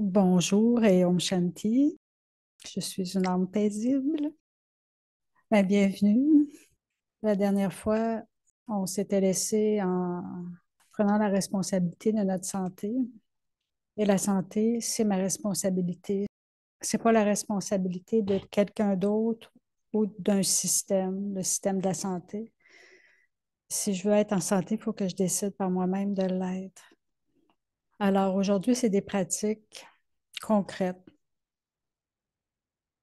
Bonjour et Om Shanti. Je suis une âme paisible. Bienvenue. La dernière fois, on s'était laissé en prenant la responsabilité de notre santé. Et la santé, c'est ma responsabilité. C'est pas la responsabilité de quelqu'un d'autre ou d'un système, le système de la santé. Si je veux être en santé, il faut que je décide par moi-même de l'être. Alors aujourd'hui, c'est des pratiques concrètes,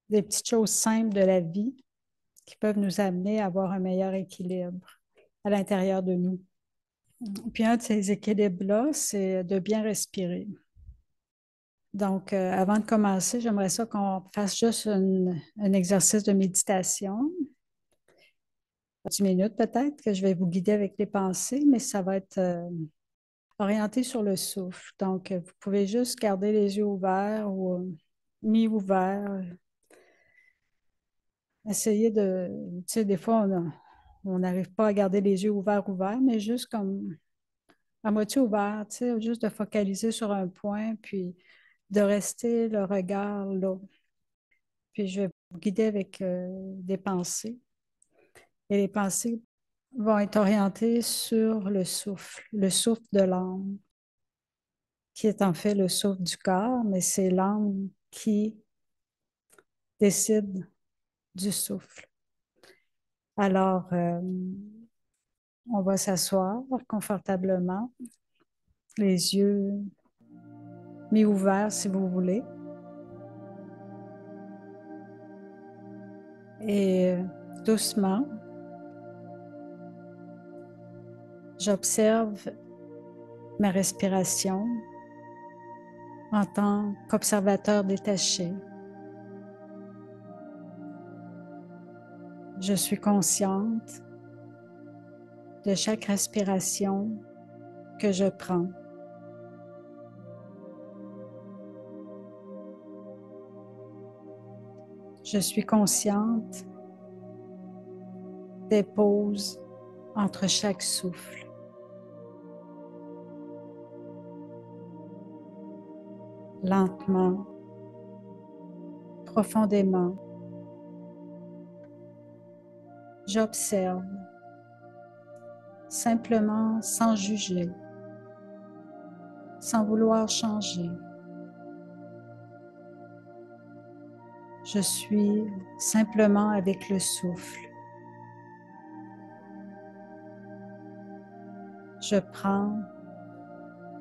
des petites choses simples de la vie qui peuvent nous amener à avoir un meilleur équilibre à l'intérieur de nous. Puis un de ces équilibres-là, c'est de bien respirer. Donc, avant de commencer, j'aimerais ça qu'on fasse juste un exercice de méditation, 10 minutes peut-être, que je vais vous guider avec les pensées, mais ça va être orienté sur le souffle. Donc, vous pouvez juste garder les yeux ouverts ou mi-ouverts. Essayez de, tu sais, des fois, on n'arrive pas à garder les yeux ouverts, mais juste comme à moitié ouvert, tu sais, juste de focaliser sur un point, puis de rester le regard là. Puis je vais vous guider avec des pensées. Et les pensées vont être orientées sur le souffle de l'âme, qui est en fait le souffle du corps, mais c'est l'âme qui décide du souffle. Alors, on va s'asseoir confortablement, les yeux mi-ouverts si vous voulez. Et doucement, j'observe ma respiration en tant qu'observateur détaché. Je suis consciente de chaque respiration que je prends. Je suis consciente des pauses entre chaque souffle. Lentement, profondément, j'observe, simplement sans juger, sans vouloir changer. Je suis simplement avec le souffle. Je prends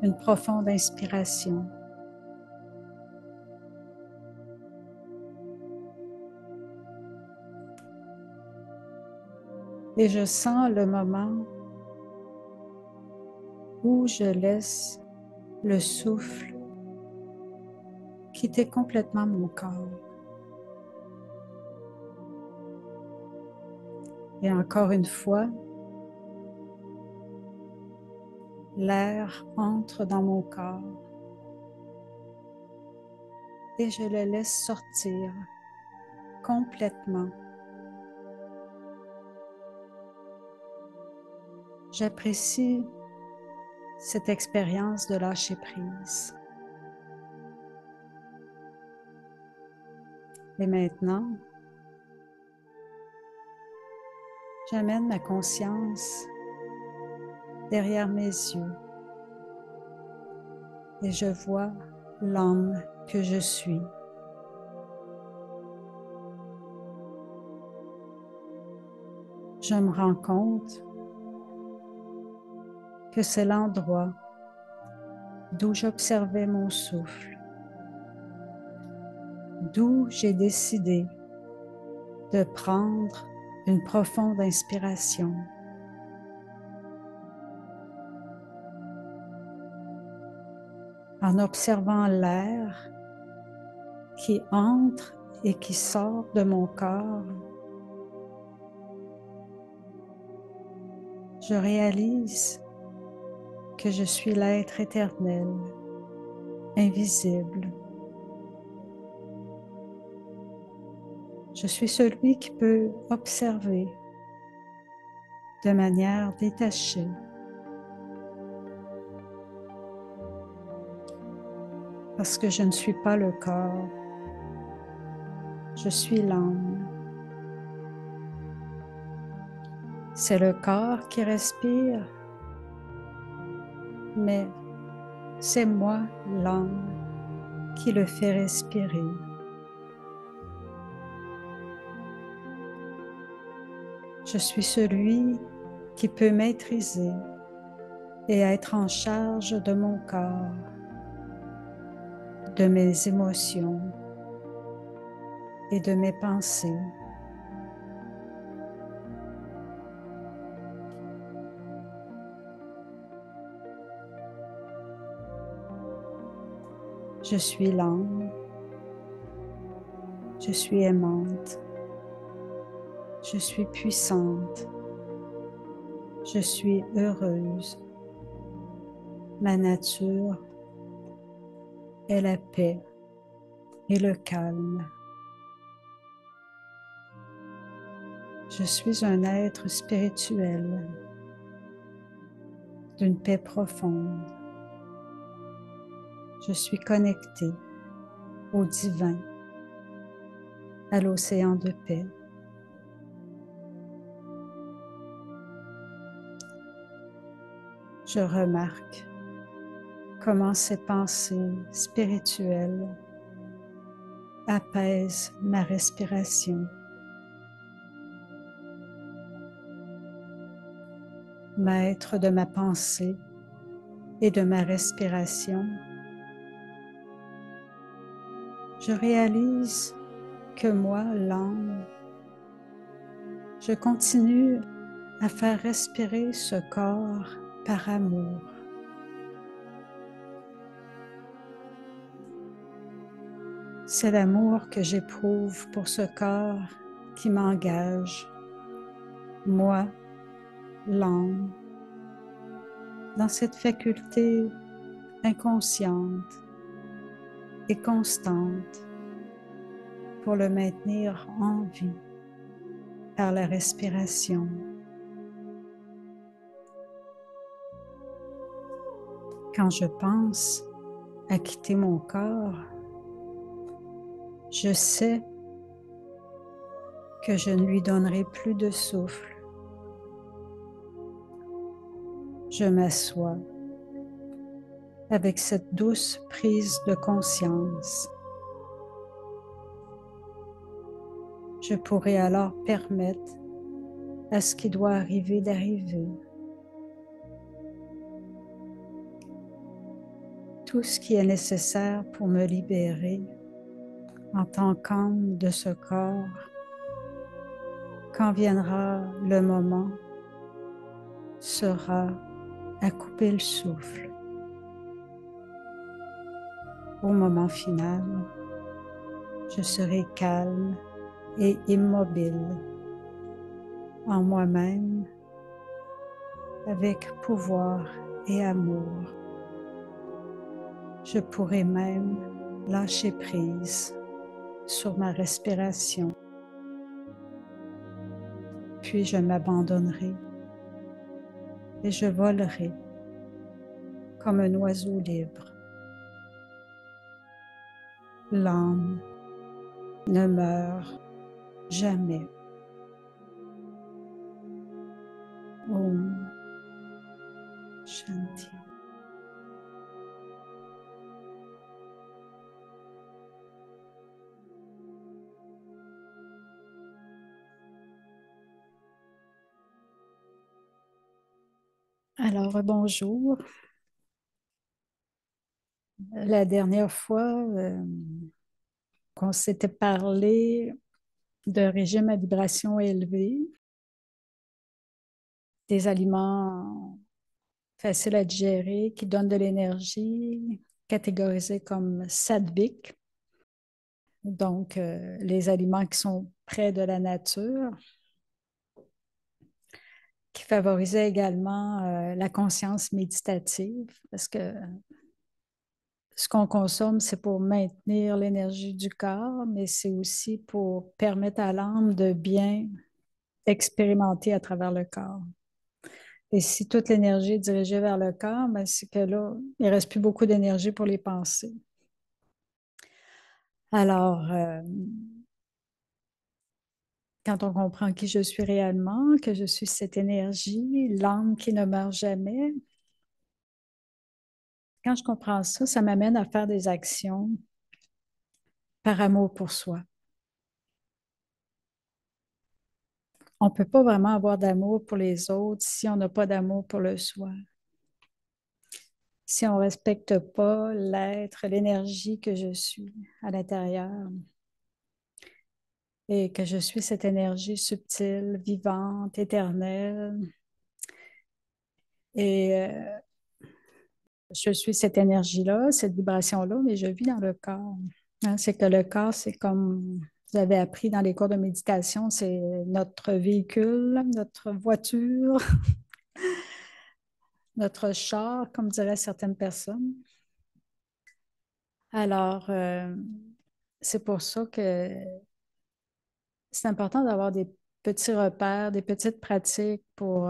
une profonde inspiration. Et je sens le moment où je laisse le souffle quitter complètement mon corps. Et encore une fois, l'air entre dans mon corps et je le laisse sortir complètement. J'apprécie cette expérience de lâcher prise. Et maintenant, j'amène ma conscience derrière mes yeux et je vois l'âme que je suis. Je me rends compte que c'est l'endroit d'où j'observais mon souffle, d'où j'ai décidé de prendre une profonde inspiration. En observant l'air qui entre et qui sort de mon corps, je réalise que je suis l'être éternel, invisible. Je suis celui qui peut observer de manière détachée. parce que je ne suis pas le corps, je suis l'âme. C'est le corps qui respire, mais c'est moi, l'âme, qui le fait respirer. Je suis celui qui peut maîtriser et être en charge de mon corps, de mes émotions et de mes pensées. Je suis l'âme, je suis aimante, je suis puissante, je suis heureuse. Ma nature est la paix et le calme. Je suis un être spirituel d'une paix profonde. Je suis connectée au divin, à l'océan de paix. Je remarque comment ces pensées spirituelles apaisent ma respiration. Maître de ma pensée et de ma respiration, je réalise que moi, l'âme, je continue à faire respirer ce corps par amour. C'est l'amour que j'éprouve pour ce corps qui m'engage, moi, l'âme, dans cette faculté inconsciente et constante pour le maintenir en vie par la respiration. Quand je pense à quitter mon corps, je sais que je ne lui donnerai plus de souffle. Je m'assois avec cette douce prise de conscience. Je pourrai alors permettre à ce qui doit arriver d'arriver. Tout ce qui est nécessaire pour me libérer en tant qu'âme de ce corps, quand viendra le moment, sera à couper le souffle. Au moment final, je serai calme et immobile en moi-même, avec pouvoir et amour. Je pourrai même lâcher prise sur ma respiration, puis je m'abandonnerai et je volerai comme un oiseau libre. L'âme ne meurt jamais. Om Shanti. Alors, bonjour. La dernière fois qu'on s'était parlé de régime à vibration élevée, des aliments faciles à digérer qui donnent de l'énergie, catégorisés comme sattviques, donc les aliments qui sont près de la nature, qui favorisaient également la conscience méditative, parce que ce qu'on consomme, c'est pour maintenir l'énergie du corps, mais c'est aussi pour permettre à l'âme de bien expérimenter à travers le corps. Et si toute l'énergie est dirigée vers le corps, ben c'est que là, il ne reste plus beaucoup d'énergie pour les pensées. Alors, quand on comprend qui je suis réellement, que je suis cette énergie, l'âme qui ne meurt jamais, quand je comprends ça, ça m'amène à faire des actions par amour pour soi. On ne peut pas vraiment avoir d'amour pour les autres si on n'a pas d'amour pour le soi. Si on ne respecte pas l'être, l'énergie que je suis à l'intérieur et que je suis cette énergie subtile, vivante, éternelle. Et je suis cette énergie-là, cette vibration-là, mais je vis dans le corps. Hein, c'est que le corps, c'est comme vous avez appris dans les cours de méditation, c'est notre véhicule, notre voiture, notre char, comme diraient certaines personnes. Alors, c'est pour ça que c'est important d'avoir des petits repères, des petites pratiques pour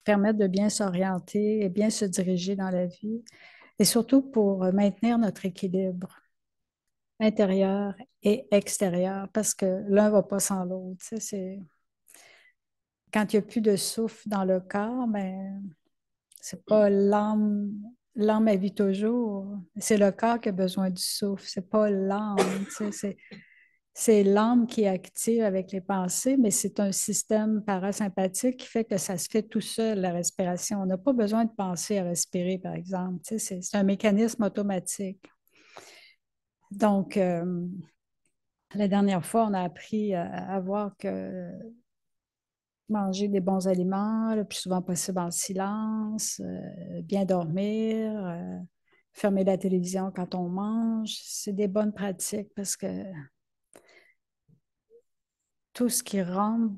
permettre de bien s'orienter et bien se diriger dans la vie, et surtout pour maintenir notre équilibre intérieur et extérieur, parce que l'un ne va pas sans l'autre. Tu sais, quand il n'y a plus de souffle dans le corps, mais c'est pas l'âme. L'âme, elle vit toujours. C'est le corps qui a besoin du souffle. C'est pas l'âme. Tu sais, c'est l'âme qui est active avec les pensées, mais c'est un système parasympathique qui fait que ça se fait tout seul, la respiration. On n'a pas besoin de penser à respirer, par exemple. Tu sais, c'est un mécanisme automatique. Donc, la dernière fois, on a appris à voir que manger des bons aliments le plus souvent possible en silence, bien dormir, fermer la télévision quand on mange, c'est des bonnes pratiques parce que tout ce qui rentre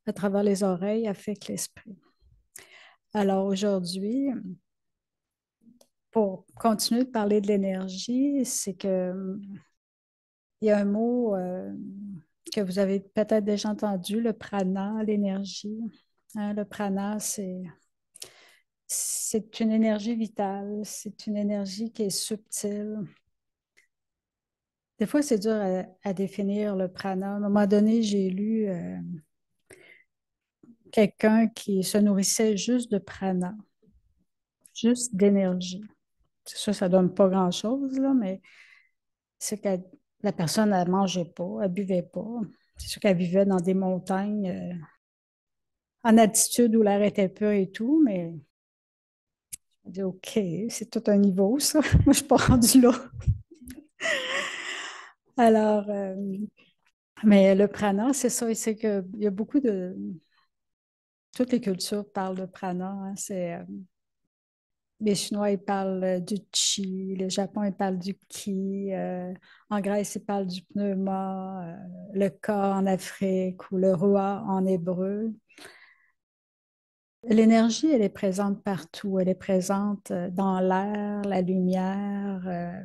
à travers les oreilles affecte l'esprit. Alors aujourd'hui, pour continuer de parler de l'énergie, c'est que il y a un mot que vous avez peut-être déjà entendu, le prana, l'énergie. Hein, le prana, c'est une énergie vitale, c'est une énergie qui est subtile. Des fois, c'est dur à définir le prana. À un moment donné, j'ai lu quelqu'un qui se nourrissait juste de prana, juste d'énergie. C'est sûr, ça ne donne pas grand-chose, là, mais c'est que la personne, elle ne mangeait pas, elle ne buvait pas. C'est sûr qu'elle vivait dans des montagnes en altitude où l'air était pur et tout, mais je me dis, OK, c'est tout un niveau, ça. Moi, je ne suis pas rendue là. Alors, mais le prana, c'est ça, c'est qu'il y a beaucoup de... Toutes les cultures parlent de prana. Hein, les Chinois, ils parlent du chi, le Japon, ils parlent du ki, en Grèce, ils parlent du pneuma, le ka en Afrique ou le rua en hébreu. L'énergie, elle est présente partout. Elle est présente dans l'air, la lumière,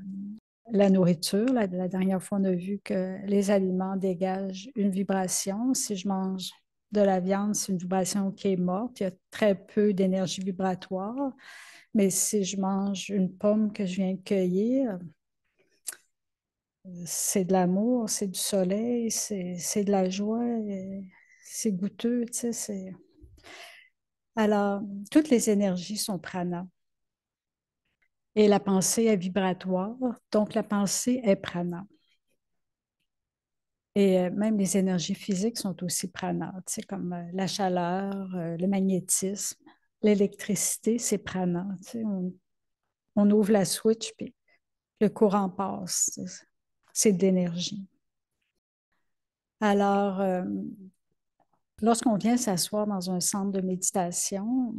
la nourriture. La dernière fois, on a vu que les aliments dégagent une vibration. Si je mange de la viande, c'est une vibration qui est morte. Il y a très peu d'énergie vibratoire. Mais si je mange une pomme que je viens de cueillir, c'est de l'amour, c'est du soleil, c'est de la joie, c'est goûteux, tu sais, c'est... Alors, toutes les énergies sont prana. Et la pensée est vibratoire, donc la pensée est prana. Et même les énergies physiques sont aussi prana, tu sais, comme la chaleur, le magnétisme, l'électricité, c'est prana. Tu sais, on ouvre la switch, puis le courant passe. C'est de l'énergie. Alors, lorsqu'on vient s'asseoir dans un centre de méditation,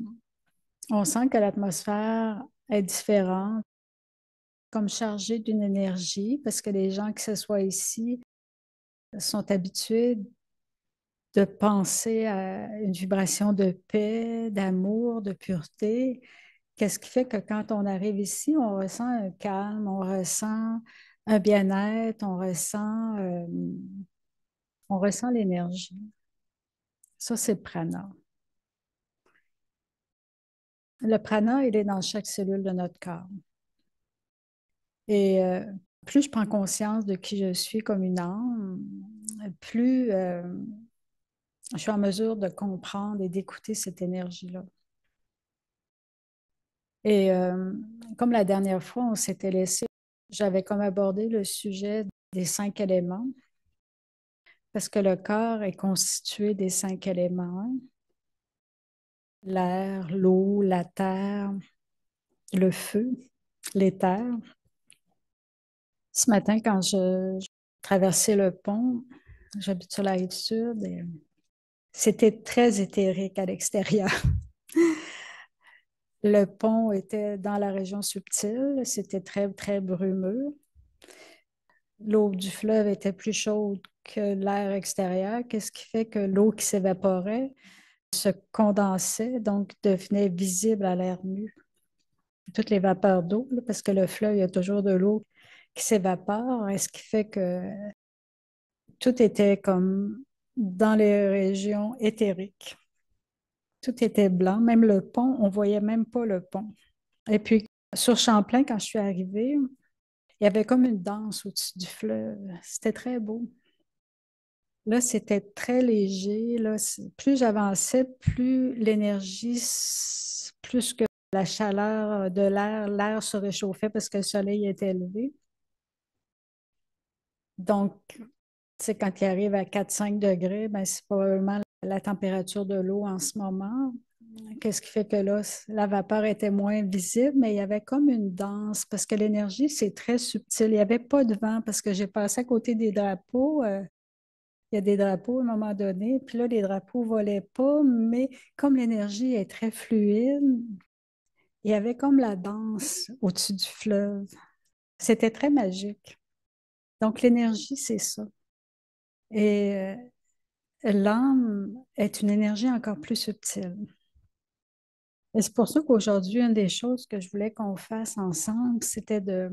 on sent que l'atmosphère est différente, comme chargée d'une énergie, parce que les gens qui s'assoient ici sont habitués de penser à une vibration de paix, d'amour, de pureté. Qu'est-ce qui fait que quand on arrive ici, on ressent un calme, on ressent un bien-être, on ressent l'énergie. Ça, c'est le prana. Le prana, il est dans chaque cellule de notre corps. Et plus je prends conscience de qui je suis comme une âme, plus je suis en mesure de comprendre et d'écouter cette énergie-là. Et comme la dernière fois, on s'était laissé, j'avais comme abordé le sujet des 5 éléments, parce que le corps est constitué des 5 éléments, l'air, l'eau, la terre, le feu, l'éther. Ce matin, quand je traversais le pont, j'habite sur la rive sud, et c'était très éthérique à l'extérieur. Le pont était dans la région subtile, c'était très, très brumeux. L'eau du fleuve était plus chaude que l'air extérieur, qu'est-ce qui fait que l'eau qui s'évaporait se condensait, donc devenait visible à l'air nu. Toutes les vapeurs d'eau, parce que le fleuve, il y a toujours de l'eau qui s'évapore, et ce qui fait que tout était comme dans les régions éthériques. Tout était blanc, même le pont, on voyait même pas le pont. Et puis, sur Champlain, quand je suis arrivée, il y avait comme une danse au-dessus du fleuve. C'était très beau. Là, c'était très léger. Là, plus j'avançais, plus l'énergie, plus que la chaleur de l'air, l'air se réchauffait parce que le soleil était élevé. Donc, c'est quand il arrive à 4-5 degrés, ben, c'est probablement la température de l'eau en ce moment. Qu'est-ce qui fait que là, la vapeur était moins visible, mais il y avait comme une danse parce que l'énergie, c'est très subtil. Il n'y avait pas de vent parce que j'ai passé à côté des drapeaux. Il y a des drapeaux à un moment donné, puis là, les drapeaux ne volaient pas, mais comme l'énergie est très fluide, il y avait comme la danse au-dessus du fleuve. C'était très magique. Donc, l'énergie, c'est ça. Et l'âme est une énergie encore plus subtile. Et c'est pour ça qu'aujourd'hui, une des choses que je voulais qu'on fasse ensemble, c'était de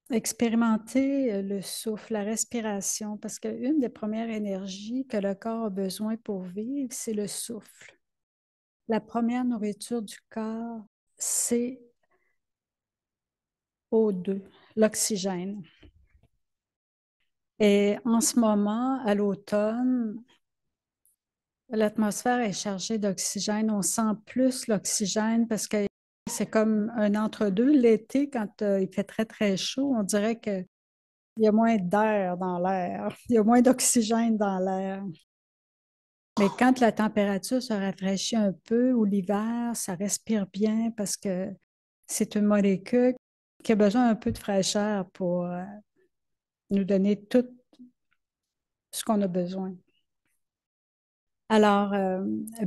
expérimenter le souffle, la respiration, parce qu'une des premières énergies que le corps a besoin pour vivre, c'est le souffle. La première nourriture du corps, c'est O2, l'oxygène. Et en ce moment, à l'automne, l'atmosphère est chargée d'oxygène. On sent plus l'oxygène parce que c'est comme un entre-deux. L'été, quand il fait très, très chaud, on dirait qu'il y a moins d'air dans l'air. Il y a moins d'oxygène dans l'air. Mais quand la température se rafraîchit un peu ou l'hiver, ça respire bien parce que c'est une molécule qui a besoin un peu de fraîcheur pour nous donner tout ce qu'on a besoin. Alors,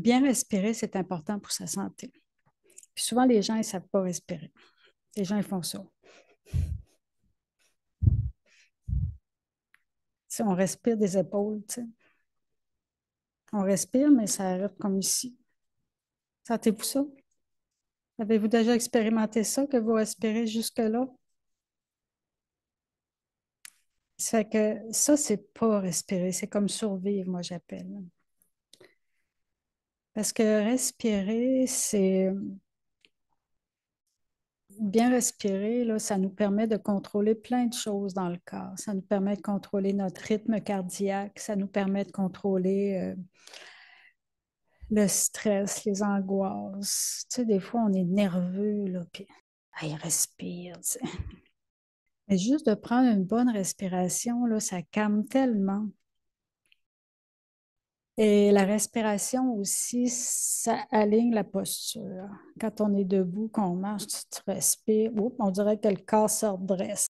bien respirer, c'est important pour sa santé. Puis souvent, les gens, ils ne savent pas respirer. Les gens, ils font ça. Si on respire des épaules, tu sais. On respire, mais ça arrête comme ici. Sentez-vous ça? Avez-vous déjà expérimenté ça, que vous respirez jusque-là? Ça fait que ça, c'est pas respirer, c'est comme survivre, moi, j'appelle. Parce que respirer, c'est bien respirer, là, ça nous permet de contrôler plein de choses dans le corps. Ça nous permet de contrôler notre rythme cardiaque, ça nous permet de contrôler le stress, les angoisses. Tu sais, des fois, on est nerveux, là, puis il respire. Tu sais. Mais juste de prendre une bonne respiration, là, ça calme tellement. Et la respiration aussi, ça aligne la posture. Quand on est debout, qu'on marche, tu respires, oups, on dirait que le corps se redresse.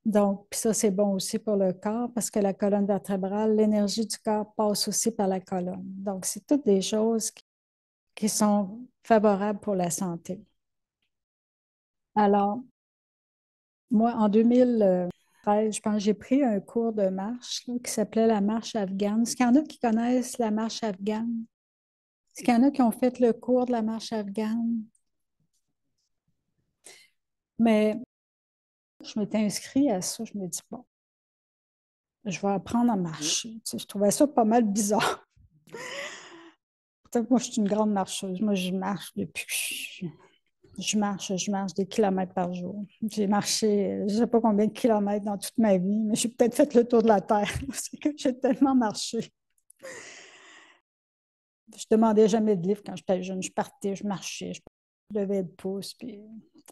Donc, puis ça, c'est bon aussi pour le corps parce que la colonne vertébrale, l'énergie du corps passe aussi par la colonne. Donc, c'est toutes des choses qui sont favorables pour la santé. Alors, moi, en 2013, je pense que j'ai pris un cours de marche là, qui s'appelait la marche afghane. Est-ce qu'il y en a qui connaissent la marche afghane? Est-ce qu'il y en a qui ont fait le cours de la marche afghane? Mais je m'étais inscrite à ça. Je me dis, bon, je vais apprendre à marcher. Tu sais, je trouvais ça pas mal bizarre. Peut-être que moi, je suis une grande marcheuse. Moi, je marche depuis que je suis Je marche des kilomètres par jour. J'ai marché, je ne sais pas combien de kilomètres dans toute ma vie, mais j'ai peut-être fait le tour de la Terre. C'est que j'ai tellement marché. Je demandais jamais de livres quand j'étais jeune. Je partais, je marchais, je levais le pouce, puis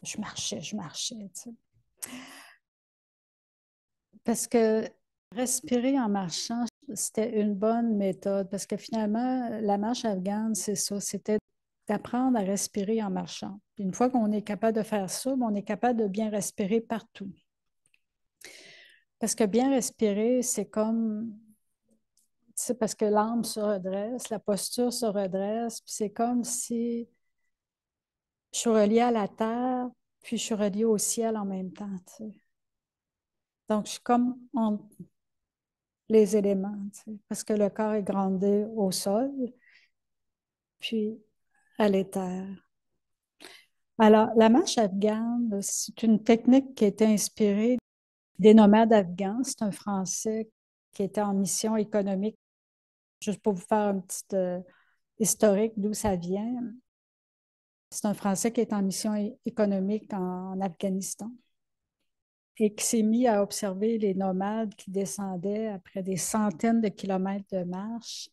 je marchais, tu sais. Parce que respirer en marchant, c'était une bonne méthode, parce que finalement, la marche afghane, c'est ça, c'était d'apprendre à respirer en marchant. Puis une fois qu'on est capable de faire ça, ben, on est capable de bien respirer partout. Parce que bien respirer, c'est comme, c'est parce que l'âme se redresse, la posture se redresse, puis c'est comme si je suis reliée à la terre, puis je suis reliée au ciel en même temps, tu sais. Donc, je suis comme entre les éléments, tu sais, parce que le corps est grandé au sol, puis à l'éther. Alors, la marche afghane, c'est une technique qui a été inspirée des nomades afghans. C'est un Français qui était en mission économique, juste pour vous faire un petit historique d'où ça vient. C'est un Français qui est en mission économique en Afghanistan et qui s'est mis à observer les nomades qui descendaient après des centaines de kilomètres de marche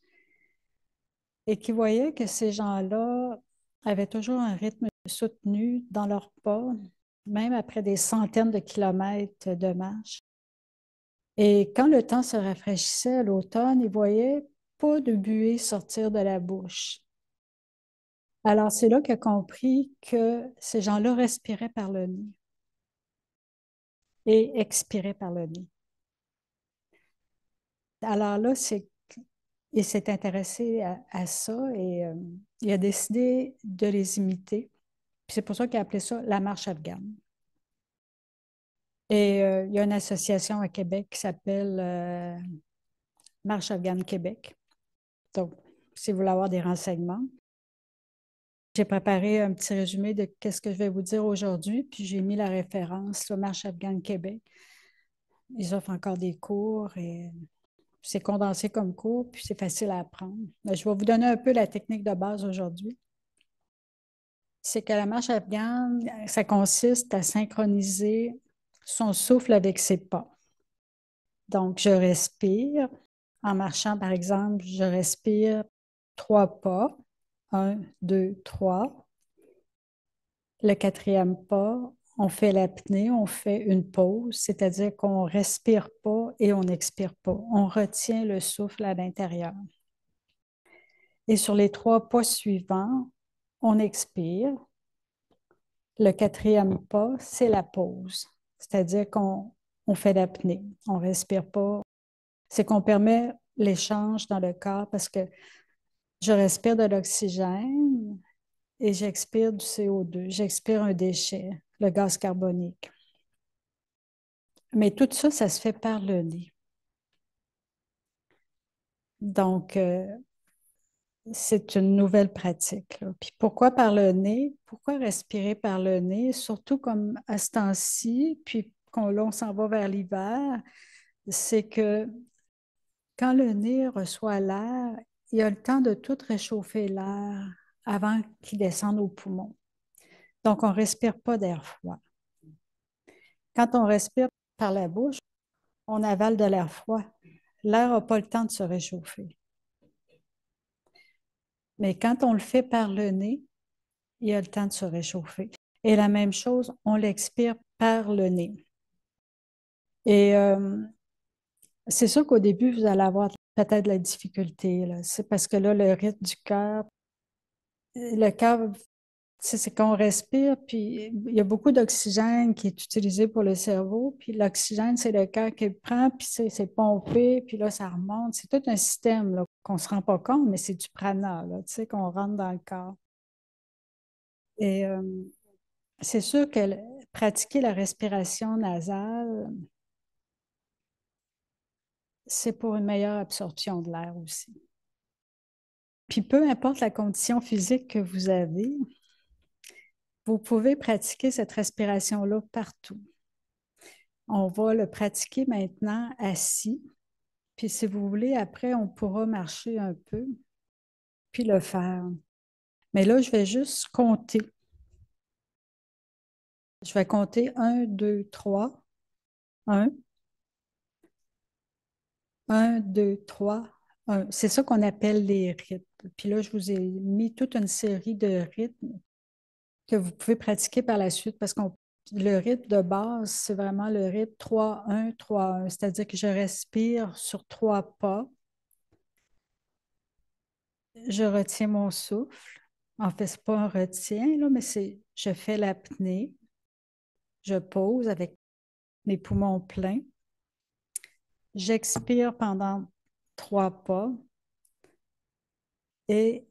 et qui voyait que ces gens-là avaient toujours un rythme soutenu dans leurs pas, même après des centaines de kilomètres de marche. Et quand le temps se rafraîchissait à l'automne, ils voyaient pas de buée sortir de la bouche. Alors, c'est là qu'il a compris que ces gens-là respiraient par le nez et expiraient par le nez. Alors là, il s'est intéressé à ça et il a décidé de les imiter. Puis c'est pour ça qu'il a appelé ça la marche afghane. Et il y a une association à Québec qui s'appelle Marche afghane Québec. Donc, si vous voulez avoir des renseignements, j'ai préparé un petit résumé de ce que je vais vous dire aujourd'hui, puis j'ai mis la référence, la Marche afghane Québec. Ils offrent encore des cours et c'est condensé comme cours, puis c'est facile à apprendre. Mais je vais vous donner un peu la technique de base aujourd'hui. C'est que la marche afghane, ça consiste à synchroniser son souffle avec ses pas. Donc, je respire. En marchant, par exemple, je respire 3 pas. Un, deux, trois. Le quatrième pas, on fait l'apnée, on fait une pause, c'est-à-dire qu'on ne respire pas et on n'expire pas. On retient le souffle à l'intérieur. Et sur les 3 pas suivants, on expire. Le quatrième pas, c'est la pause, c'est-à-dire qu'on fait l'apnée, on ne respire pas. C'est qu'on permet l'échange dans le corps parce que je respire de l'oxygène et j'expire du CO2. J'expire un déchet, le gaz carbonique. Mais tout ça, ça se fait par le nez. Donc, c'est une nouvelle pratique, là. Puis pourquoi par le nez? Pourquoi respirer par le nez? Surtout comme à ce temps-ci, puis quand on s'en va vers l'hiver, c'est que quand le nez reçoit l'air, il a le temps de tout réchauffer l'air avant qu'il descende aux poumons. Donc, on ne respire pas d'air froid. Quand on respire par la bouche, on avale de l'air froid. L'air n'a pas le temps de se réchauffer. Mais quand on le fait par le nez, il a le temps de se réchauffer. Et la même chose, on l'expire par le nez. Et c'est sûr qu'au début, vous allez avoir peut-être de la difficulté, là. C'est parce que là, le rythme du cœur, le cœur, c'est qu'on respire, puis il y a beaucoup d'oxygène qui est utilisé pour le cerveau, puis l'oxygène, c'est le cœur qui le prend, puis c'est pompé, puis là, ça remonte. C'est tout un système là, qu'on ne se rend pas compte, mais c'est du prana, là, tu sais, qu'on rentre dans le corps. Et c'est sûr que pratiquer la respiration nasale, c'est pour une meilleure absorption de l'air aussi. Puis peu importe la condition physique que vous avez, vous pouvez pratiquer cette respiration-là partout. On va le pratiquer maintenant assis. Puis si vous voulez, après, on pourra marcher un peu, puis le faire. Mais là, je vais juste compter. Je vais compter un, 2, 3. Un, 1, 2, 3, 1. C'est ça qu'on appelle les rythmes. Puis là, je vous ai mis toute une série de rythmes que vous pouvez pratiquer par la suite parce que le rythme de base, c'est vraiment le rythme 3, 1, 3, 1. C'est-à-dire que je respire sur 3 pas, je retiens mon souffle. En fait, ce n'est pas un retien, là, mais c'est je fais l'apnée, je pose avec mes poumons pleins, j'expire pendant 3 pas et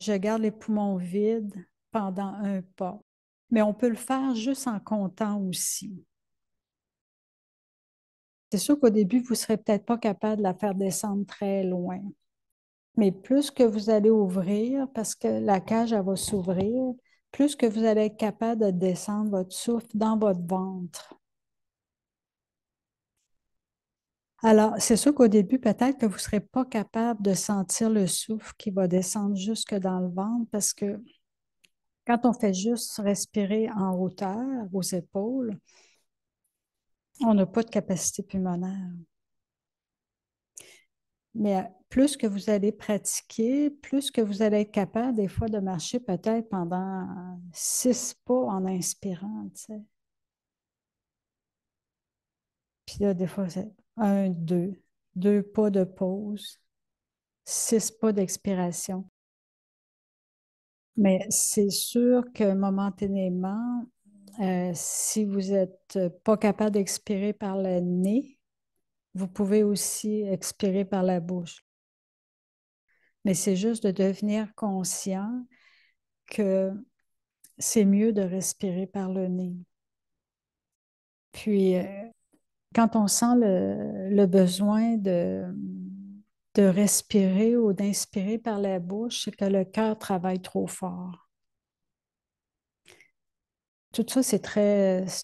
je garde les poumons vides pendant 1 pas. Mais on peut le faire juste en comptant aussi. C'est sûr qu'au début, vous ne serez peut-être pas capable de la faire descendre très loin. Mais plus que vous allez ouvrir, parce que la cage, elle va s'ouvrir, plus que vous allez être capable de descendre votre souffle dans votre ventre. Alors, c'est sûr qu'au début, peut-être que vous ne serez pas capable de sentir le souffle qui va descendre jusque dans le ventre parce que quand on fait juste respirer en hauteur, aux épaules, on n'a pas de capacité pulmonaire. Mais plus que vous allez pratiquer, plus que vous allez être capable des fois de marcher peut-être pendant 6 pas en inspirant, tu sais. Puis là, des fois, c'est un, deux pas de pause, 6 pas d'expiration. Mais c'est sûr que momentanément, si vous n'êtes pas capable d'expirer par le nez, vous pouvez aussi expirer par la bouche. Mais c'est juste de devenir conscient que c'est mieux de respirer par le nez. Puis, quand on sent le besoin de respirer ou d'inspirer par la bouche, c'est que le cœur travaille trop fort. Tout ça, c'est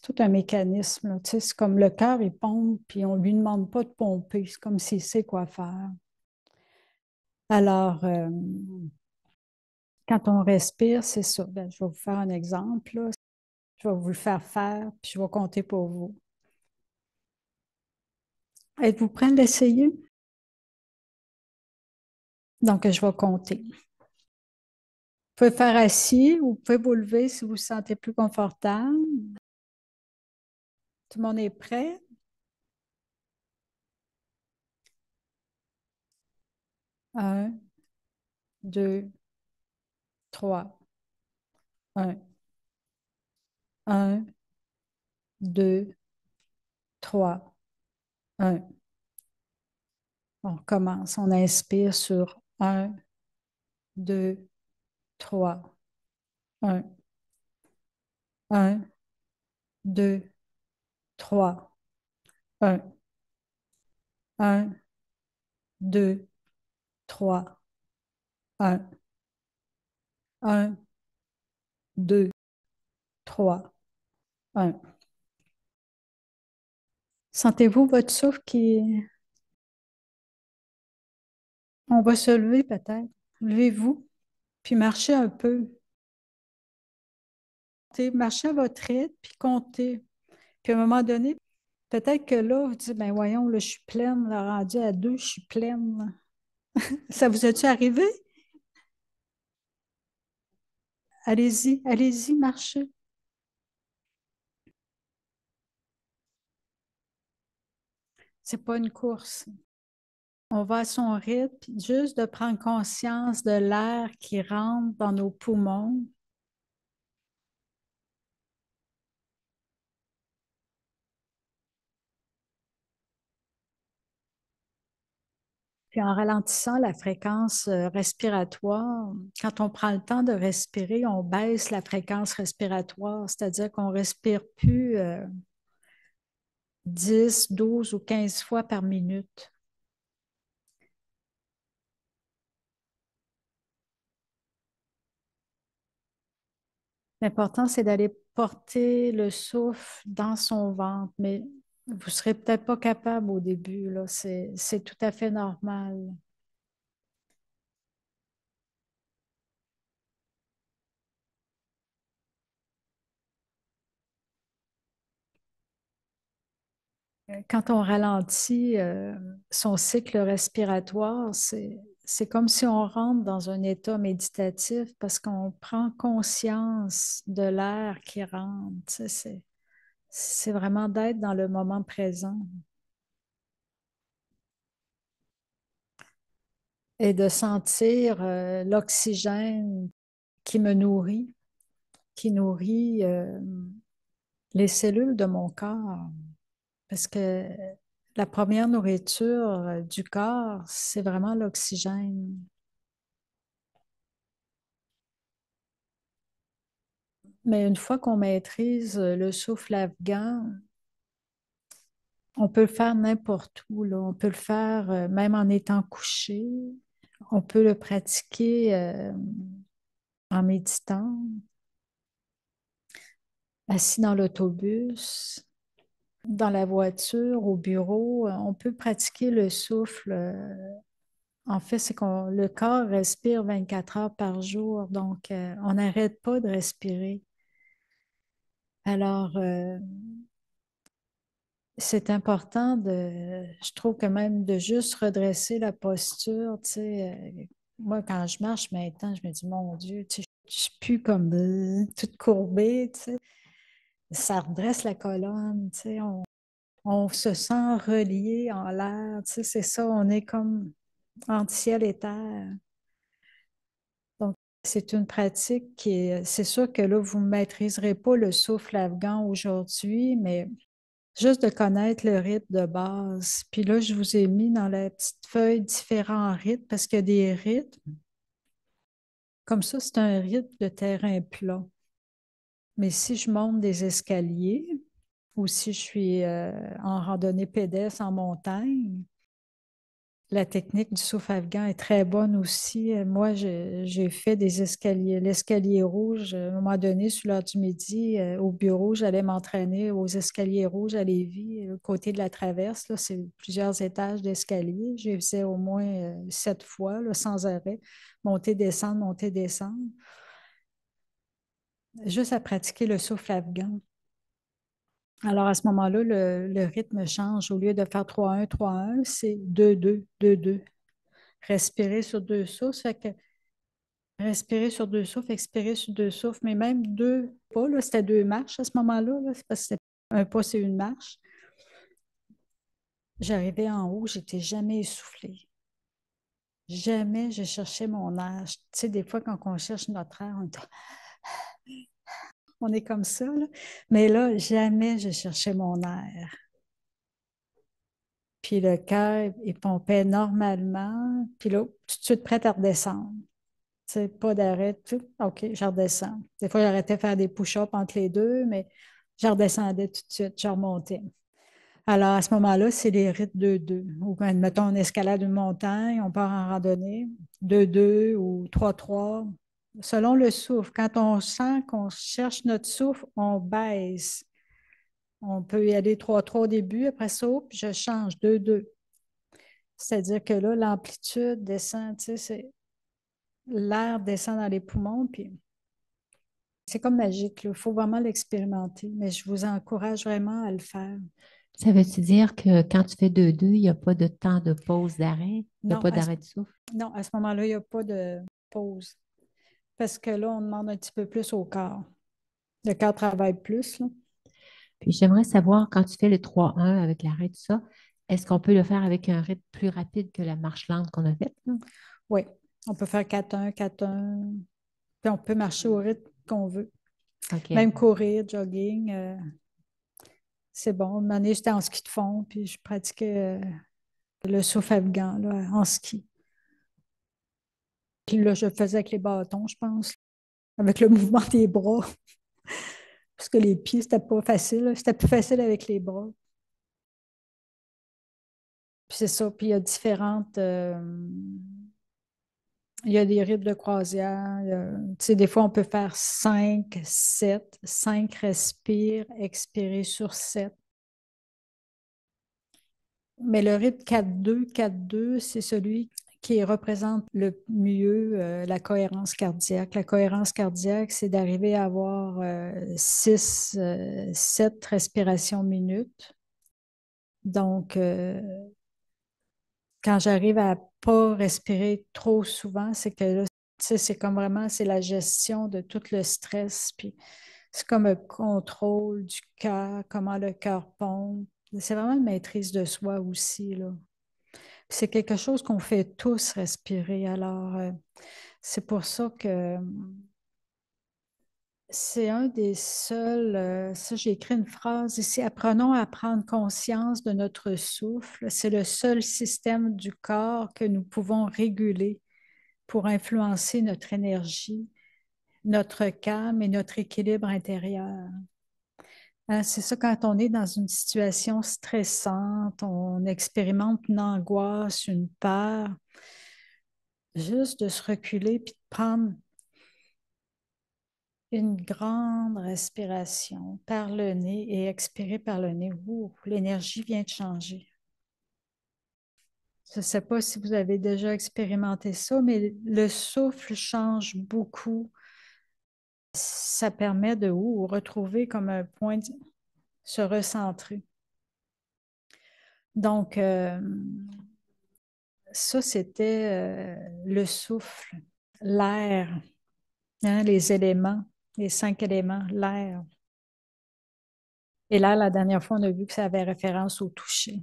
tout un mécanisme, là. Tu sais, c'est comme le cœur, il pompe, puis on ne lui demande pas de pomper. C'est comme s'il sait quoi faire. Alors, quand on respire, c'est ça. Ben, je vais vous faire un exemple, là. Je vais vous le faire faire, puis je vais compter pour vous. Êtes-vous prêt à l'essayer? Donc, je vais compter. Vous pouvez faire assis ou vous pouvez vous lever si vous vous sentez plus confortable. Tout le monde est prêt? 1, 2, 3. 1, 1, 2, 3. 1. On commence. On inspire sur 1, 2, 3. 1, 1, 2, 3. 1, 1, 2, 3. 1, 1, 2, 3. 1. Sentez-vous votre souffle qui... On va se lever peut-être. Levez-vous, puis marchez un peu. Marchez à votre rythme, puis comptez. Puis à un moment donné, peut-être que là, vous dites, ben voyons, là, je suis pleine, là, rendu à 2, je suis pleine, là. Ça vous est-tu arrivé? Allez-y, allez-y, marchez. C'est pas une course. On va à son rythme, puis juste de prendre conscience de l'air qui rentre dans nos poumons. Puis en ralentissant la fréquence respiratoire, quand on prend le temps de respirer, on baisse la fréquence respiratoire, c'est-à-dire qu'on respire plus 10, 12 ou 15 fois par minute. L'important, c'est d'aller porter le souffle dans son ventre, mais vous ne serez peut-être pas capable au début, là. C'est tout à fait normal. Quand on ralentit son cycle respiratoire, c'est comme si on rentre dans un état méditatif parce qu'on prend conscience de l'air qui rentre. Tu sais, c'est vraiment d'être dans le moment présent et de sentir l'oxygène qui me nourrit, qui nourrit les cellules de mon corps. Parce que la première nourriture du corps, c'est vraiment l'oxygène. Mais une fois qu'on maîtrise le souffle afghan, on peut le faire n'importe où, là. On peut le faire même en étant couché. On peut le pratiquer en méditant, assis dans l'autobus, dans la voiture, au bureau. On peut pratiquer le souffle. En fait, c'est qu'on le corps respire 24 heures par jour, donc on n'arrête pas de respirer. Alors, c'est important je trouve que même de juste redresser la posture, tu sais, moi quand je marche maintenant, je me dis, mon Dieu, tu sais, je suis plus comme toute courbée, tu sais, ça redresse la colonne, tu sais, on se sent relié en l'air, tu sais, c'est ça, on est comme entre ciel et terre. Donc, c'est une pratique c'est sûr que là, vous ne maîtriserez pas le souffle afghan aujourd'hui, mais juste de connaître le rythme de base. Puis là, je vous ai mis dans la petite feuille différents rythmes parce qu'il y a des rythmes. Comme ça, c'est un rythme de terrain plat. Mais si je monte des escaliers ou si je suis en randonnée pédestre en montagne, la technique du souffle afghan est très bonne aussi. Moi, j'ai fait des escaliers. L'escalier rouge, à un moment donné, sur l'heure du midi, au bureau, j'allais m'entraîner aux escaliers rouges à Lévis, le côté de la traverse. Là, c'est plusieurs étages d'escalier. J'ai fait au moins 7 fois, là, sans arrêt. Monter, descendre, monter, descendre. Juste à pratiquer le souffle afghan. Alors, à ce moment-là, le rythme change. Au lieu de faire 3-1, 3-1, c'est 2-2, 2-2. Respirer sur deux souffles. Fait que respirer sur deux souffles, expirer sur deux souffles, mais même deux pas, là, c'était deux marches à ce moment-là, là, c'est parce que c'était un pas, c'est une marche. J'arrivais en haut, j'étais jamais essoufflée. Jamais je cherchais mon air. Tu sais, des fois, quand on cherche notre air, on est comme ça, là. Mais là, jamais je cherchais mon air. Puis le cœur, il pompait normalement. Puis là, tout de suite prête à redescendre. Tu sais, pas d'arrêt, tout. OK, je redescends. Des fois, j'arrêtais de faire des push-ups entre les deux, mais je redescendais tout de suite, je remontais. Alors, à ce moment-là, c'est les rythmes 2-2. Ou quand, mettons, on escalade une montagne, on part en randonnée, 2-2 ou 3-3, selon le souffle. Quand on sent qu'on cherche notre souffle, on baisse. On peut y aller 3-3 au début, après ça, puis je change 2-2. C'est-à-dire que là, l'amplitude descend, tu sais, l'air descend dans les poumons, puis c'est comme magique, il faut vraiment l'expérimenter, mais je vous encourage vraiment à le faire. Ça veut-tu dire que quand tu fais 2-2, il n'y a pas de temps de pause d'arrêt? Il n'y a Non, pas d'arrêt de souffle? non, à ce moment-là, il n'y a pas de pause. Parce que là, on demande un petit peu plus au corps. Le corps travaille plus, là. Puis j'aimerais savoir, quand tu fais le 3-1 avec l'arrêt, tout ça, est-ce qu'on peut le faire avec un rythme plus rapide que la marche lente qu'on a faite, là? Oui, on peut faire 4-1, 4-1, puis on peut marcher au rythme qu'on veut. OK. Même courir, jogging, c'est bon. Une année, j'étais en ski de fond, puis je pratiquais le souffle afghan là, en ski. Puis là, je le faisais avec les bâtons, je pense, avec le mouvement des bras, parce que les pieds, c'était pas facile, là. C'était plus facile avec les bras. Puis c'est ça. Puis il y a différentes. Il y a des rythmes de croisière. Tu sais, des fois, on peut faire 5, 7, 5 respire, expirer sur 7. Mais le rythme 4-2, 4-2, c'est celui qui représente le mieux la cohérence cardiaque. La cohérence cardiaque, c'est d'arriver à avoir 6, 7 respirations minutes. Donc, quand j'arrive à pas respirer trop souvent, c'est que là, tu sais, c'est comme vraiment, c'est la gestion de tout le stress, puis c'est comme un contrôle du cœur, comment le cœur pompe. C'est vraiment une maîtrise de soi aussi, là. Puis c'est quelque chose qu'on fait tous respirer. Alors, c'est pour ça que c'est un des seuls, ça j'ai écrit une phrase ici, apprenons à prendre conscience de notre souffle. C'est le seul système du corps que nous pouvons réguler pour influencer notre énergie, notre calme et notre équilibre intérieur. Hein, c'est ça, quand on est dans une situation stressante, on expérimente une angoisse, une peur, juste de se reculer puis de prendre une grande respiration par le nez et expirer par le nez. Ouh, l'énergie vient de changer. Je ne sais pas si vous avez déjà expérimenté ça, mais le souffle change beaucoup. Ça permet de retrouver comme un point, de se recentrer. Donc, ça, c'était le souffle, l'air, hein, les éléments, les 5 éléments, l'air. Et là, la dernière fois, on a vu que ça avait référence au toucher.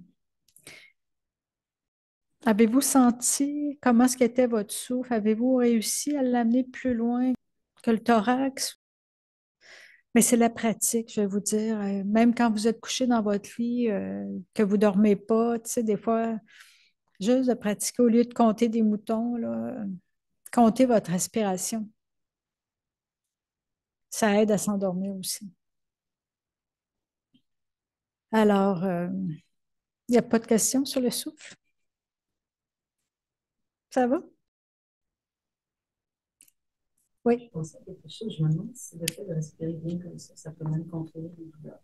Avez-vous senti comment ce qu'était votre souffle? Avez-vous réussi à l'amener plus loin que le thorax? Mais c'est la pratique, je vais vous dire. Même quand vous êtes couché dans votre lit, que vous ne dormez pas, tu sais, des fois, juste de pratiquer au lieu de compter des moutons, là, comptez votre respiration. Ça aide à s'endormir aussi. Alors, il n'y a pas de questions sur le souffle? Ça va? Oui. Pensais à quelque chose, je me demande si le fait de respirer bien comme ça peut même contrôler les douleurs.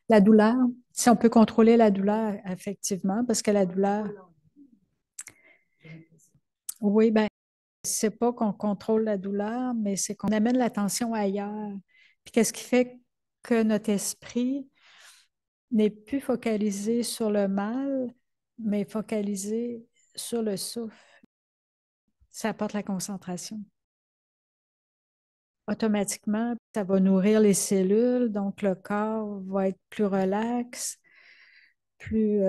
La douleur, si on peut contrôler la douleur, effectivement, parce que la douleur, oui, ben, c'est pas qu'on contrôle la douleur, mais c'est qu'on amène l'attention ailleurs. Puis qu'est-ce qui fait que notre esprit n'est plus focalisé sur le mal, mais focalisé sur le souffle. Ça apporte la concentration. Automatiquement, ça va nourrir les cellules, donc le corps va être plus relax, plus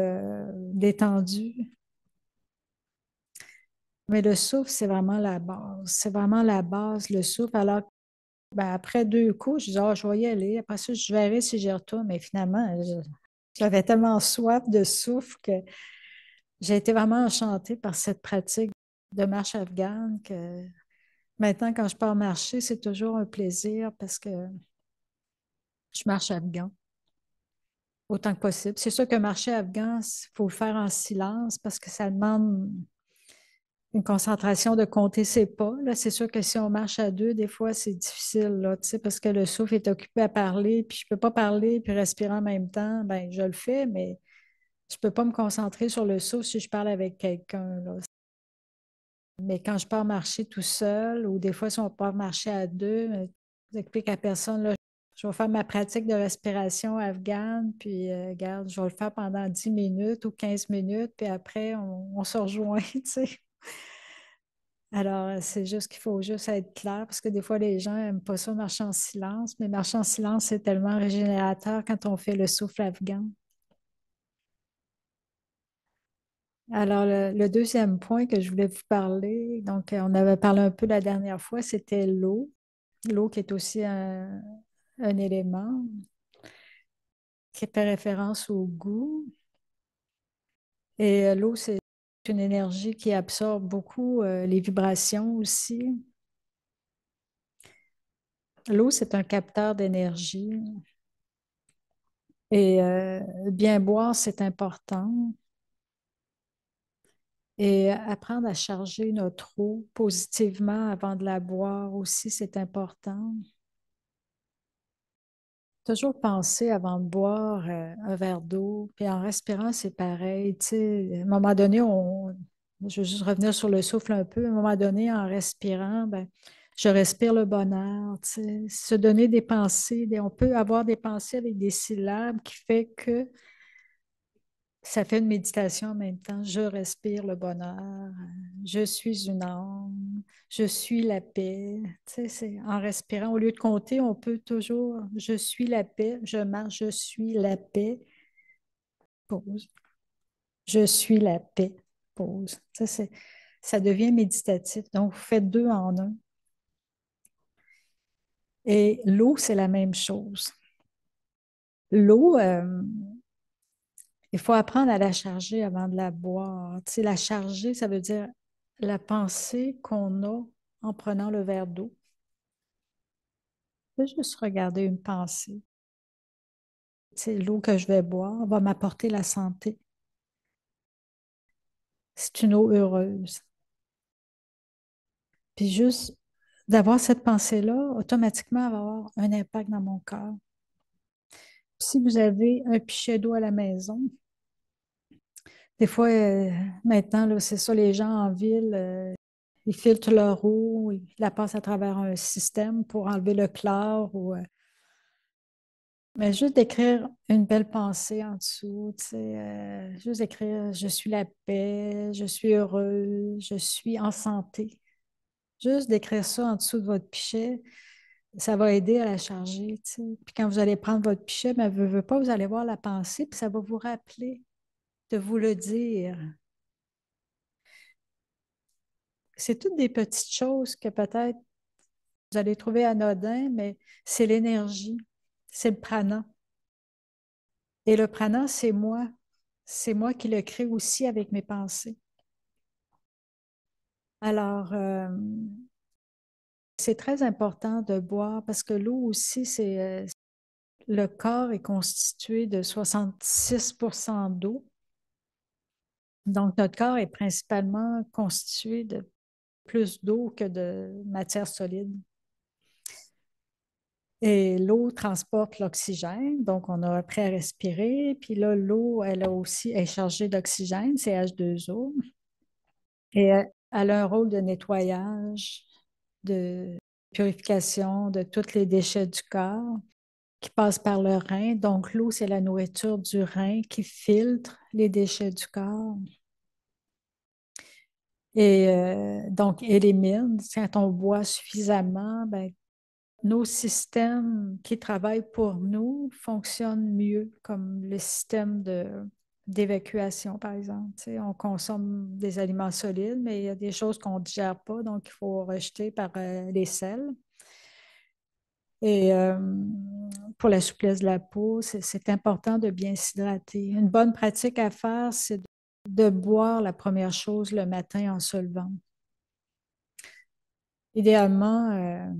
détendu. Mais le souffle, c'est vraiment la base. C'est vraiment la base, le souffle. Alors, ben, après 2 coups, je dis, ah, je vais y aller. Après ça, je verrai si j'y retourne. Mais finalement, j'avais tellement soif de souffle que j'ai été vraiment enchantée par cette pratique de marche afghane que maintenant, quand je pars marcher, c'est toujours un plaisir parce que je marche afghan autant que possible. C'est sûr que marcher afghan, il faut le faire en silence parce que ça demande une concentration de compter ses pas. Là, c'est sûr que si on marche à deux, des fois, c'est difficile, là, tu sais, parce que le souffle est occupé à parler, puis je ne peux pas parler puis respirer en même temps. Ben, je le fais, mais je ne peux pas me concentrer sur le souffle si je parle avec quelqu'un, là. Mais quand je pars marcher tout seul, ou des fois, si on part marcher à deux, j'explique à personne, là, je vais faire ma pratique de respiration afghane, puis regarde, je vais le faire pendant 10 minutes ou 15 minutes, puis après, on se rejoint, tu sais. Alors, c'est juste qu'il faut juste être clair parce que des fois, les gens n'aiment pas ça marcher en silence, mais marcher en silence, c'est tellement régénérateur quand on fait le souffle afghan. Alors, le deuxième point que je voulais vous parler, donc on avait parlé un peu la dernière fois, c'était l'eau. L'eau qui est aussi un élément qui fait référence au goût. Et l'eau, c'est une énergie qui absorbe beaucoup les vibrations aussi. L'eau, c'est un capteur d'énergie. Et bien boire, c'est important. Et apprendre à charger notre eau positivement avant de la boire aussi, c'est important. Toujours penser avant de boire un verre d'eau, puis en respirant, c'est pareil. Tu sais, à un moment donné, je vais juste revenir sur le souffle un peu. À un moment donné, en respirant, ben, je respire le bonheur. Tu sais. Se donner des pensées, on peut avoir des pensées avec des syllabes qui fait que Ça fait une méditation en même temps. Je respire le bonheur. Je suis une âme. Je suis la paix. Tu sais, c'est en respirant, au lieu de compter, on peut toujours, je suis la paix, je marche, je suis la paix, pause. Je suis la paix, pause. Ça devient méditatif. Donc, vous faites deux en un. Et l'eau, c'est la même chose. L'eau, il faut apprendre à la charger avant de la boire. Tu sais, la charger, ça veut dire la pensée qu'on a en prenant le verre d'eau. Je vais juste regarder une pensée. Tu sais, l'eau que je vais boire va m'apporter la santé. C'est une eau heureuse. Puis juste d'avoir cette pensée-là, automatiquement, elle va avoir un impact dans mon corps. Puis si vous avez un pichet d'eau à la maison, des fois, maintenant, là, c'est ça, les gens en ville, ils filtrent leur eau, ils la passent à travers un système pour enlever le chlore. Mais juste d'écrire une belle pensée en dessous, tu sais, juste écrire je suis la paix, je suis heureuse, je suis en santé. Juste d'écrire ça en dessous de votre pichet, ça va aider à la charger, tu sais. Puis quand vous allez prendre votre pichet, mais veut pas, vous allez voir la pensée, puis ça va vous rappeler de vous le dire. C'est toutes des petites choses que peut-être vous allez trouver anodin, mais c'est l'énergie, c'est le prana. Et le prana, c'est moi. C'est moi qui le crée aussi avec mes pensées. Alors, c'est très important de boire parce que l'eau aussi, le corps est constitué de 66% d'eau. Donc, notre corps est principalement constitué de plus d'eau que de matière solide. Et l'eau transporte l'oxygène, donc on a appris à respirer. Puis là, l'eau, elle a aussi est chargée d'oxygène, c'est H2O. Et elle a un rôle de nettoyage, de purification de tous les déchets du corps qui passent par le rein. Donc, l'eau, c'est la nourriture du rein qui filtre les déchets du corps. Et donc, élimine. Quand on boit suffisamment, ben, nos systèmes qui travaillent pour nous fonctionnent mieux, comme le système d'évacuation, par exemple. Tu sais, on consomme des aliments solides, mais il y a des choses qu'on ne digère pas, donc il faut rejeter par les selles. Et pour la souplesse de la peau, c'est important de bien s'hydrater. Une bonne pratique à faire, c'est de boire la première chose le matin en se levant. Idéalement,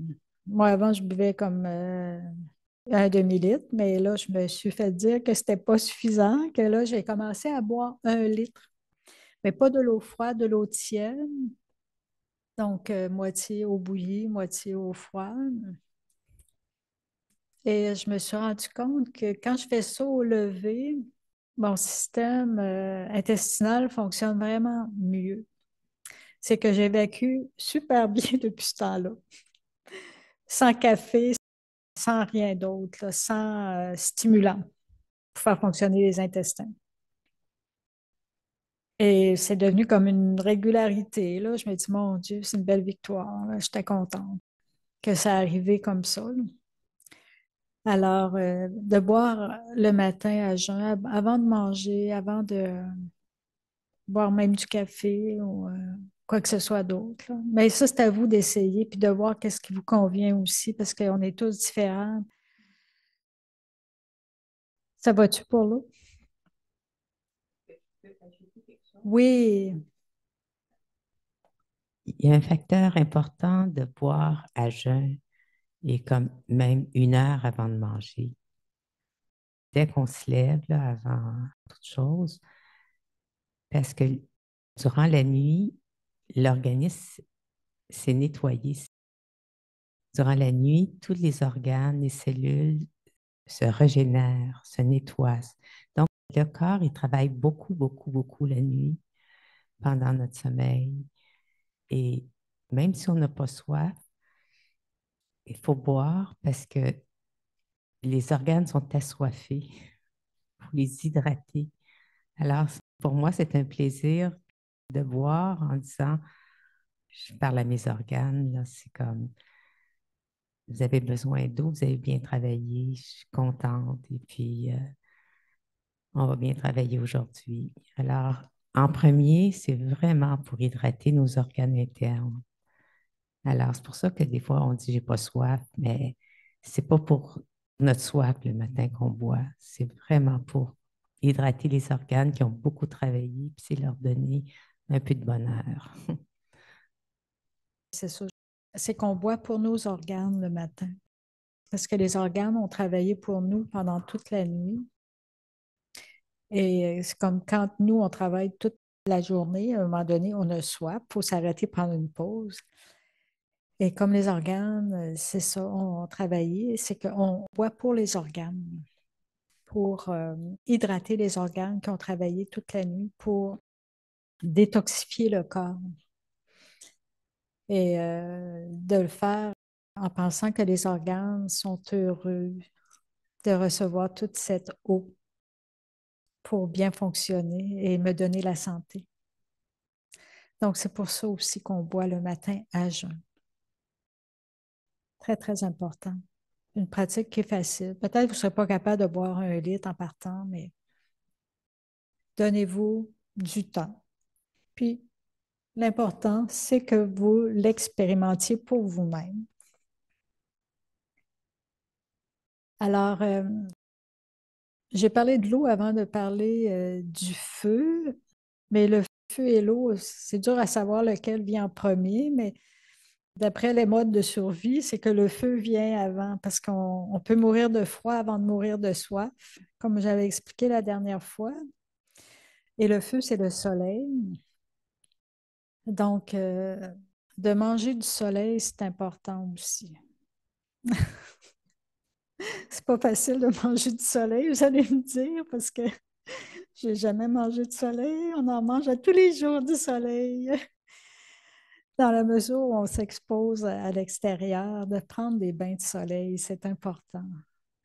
moi avant, je buvais comme un demi-litre, mais là, je me suis fait dire que c'était pas suffisant, que là, j'ai commencé à boire 1 litre, mais pas de l'eau froide, de l'eau tiède. Donc, moitié eau bouillie, moitié eau froide. Et je me suis rendu compte que quand je fais ça au lever, mon système intestinal fonctionne vraiment mieux. C'est que j'évacue super bien depuis ce temps-là. Sans café, sans rien d'autre, là, sans stimulant pour faire fonctionner les intestins. Et c'est devenu comme une régularité. Là. Je me dis, mon Dieu, c'est une belle victoire. Là. J'étais contente que ça arrivé comme ça. Là. Alors, de boire le matin à jeun, avant de manger, avant de boire même du café ou quoi que ce soit d'autre. Là. Mais ça, c'est à vous d'essayer puis de voir qu'est-ce qui vous convient aussi parce qu'on est tous différents. Ça va-tu pour l'eau? Oui, Il y a un facteur important de boire à jeun et comme même 1 heure avant de manger. Dès qu'on se lève, là, avant toute chose, parce que durant la nuit, l'organisme s'est nettoyé. Durant la nuit, tous les organes, les cellules se régénèrent, se nettoient. Donc, le corps, il travaille beaucoup, beaucoup, beaucoup la nuit pendant notre sommeil. Et même si on n'a pas soif, il faut boire parce que les organes sont assoiffés. Il faut les hydrater. Alors, pour moi, c'est un plaisir de boire en disant, je parle à mes organes, là, c'est comme, vous avez besoin d'eau, vous avez bien travaillé, je suis contente et puis on va bien travailler aujourd'hui. Alors, en premier, c'est vraiment pour hydrater nos organes internes. Alors, c'est pour ça que des fois, on dit j'ai pas soif, mais c'est pas pour notre soif le matin qu'on boit. C'est vraiment pour hydrater les organes qui ont beaucoup travaillé, puis c'est leur donner un peu de bonheur. C'est ça. C'est qu'on boit pour nos organes le matin. Parce que les organes ont travaillé pour nous pendant toute la nuit. Et c'est comme quand nous, on travaille toute la journée, à un moment donné, on a soif, il faut s'arrêter, prendre une pause. Et comme les organes, c'est ça, on travaillé, c'est qu'on boit pour les organes, pour hydrater les organes qui ont travaillé toute la nuit, pour détoxifier le corps. Et de le faire en pensant que les organes sont heureux de recevoir toute cette eau pour bien fonctionner et me donner la santé. Donc, c'est pour ça aussi qu'on boit le matin à jeun. Très, très important. Une pratique qui est facile. Peut-être que vous ne serez pas capable de boire 1 litre en partant, mais donnez-vous du temps. Puis, l'important, c'est que vous l'expérimentiez pour vous-même. Alors, j'ai parlé de l'eau avant de parler du feu, mais le feu et l'eau, c'est dur à savoir lequel vient en premier, mais d'après les modes de survie, c'est que le feu vient avant parce qu'on peut mourir de froid avant de mourir de soif, comme j'avais expliqué la dernière fois. Et le feu, c'est le soleil. Donc, de manger du soleil, c'est important aussi. C'est pas facile de manger du soleil, vous allez me dire, parce que j'ai jamais mangé de soleil. On en mange à tous les jours du soleil. Dans la mesure où on s'expose à l'extérieur, de prendre des bains de soleil, c'est important.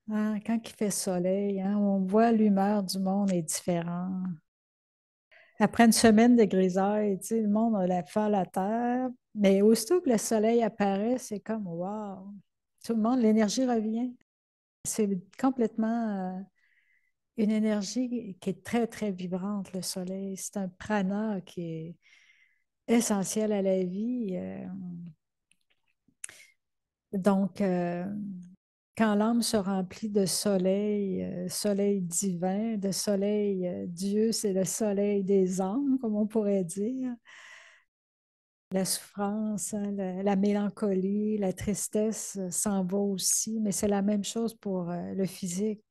Hein, quand il fait soleil, hein, on voit l'humeur du monde est différente. Après une semaine de grisaille, tu sais, le monde a la faim à la terre, mais aussitôt que le soleil apparaît, c'est comme wow! Tout le monde, l'énergie revient. C'est complètement une énergie qui est très, très vibrante, le soleil. C'est un prana qui est essentiel à la vie. Donc, quand l'âme se remplit de soleil, soleil divin, de soleil, Dieu, c'est le soleil des âmes, comme on pourrait dire. La souffrance, hein, la mélancolie, la tristesse s'en va aussi, mais c'est la même chose pour le physique.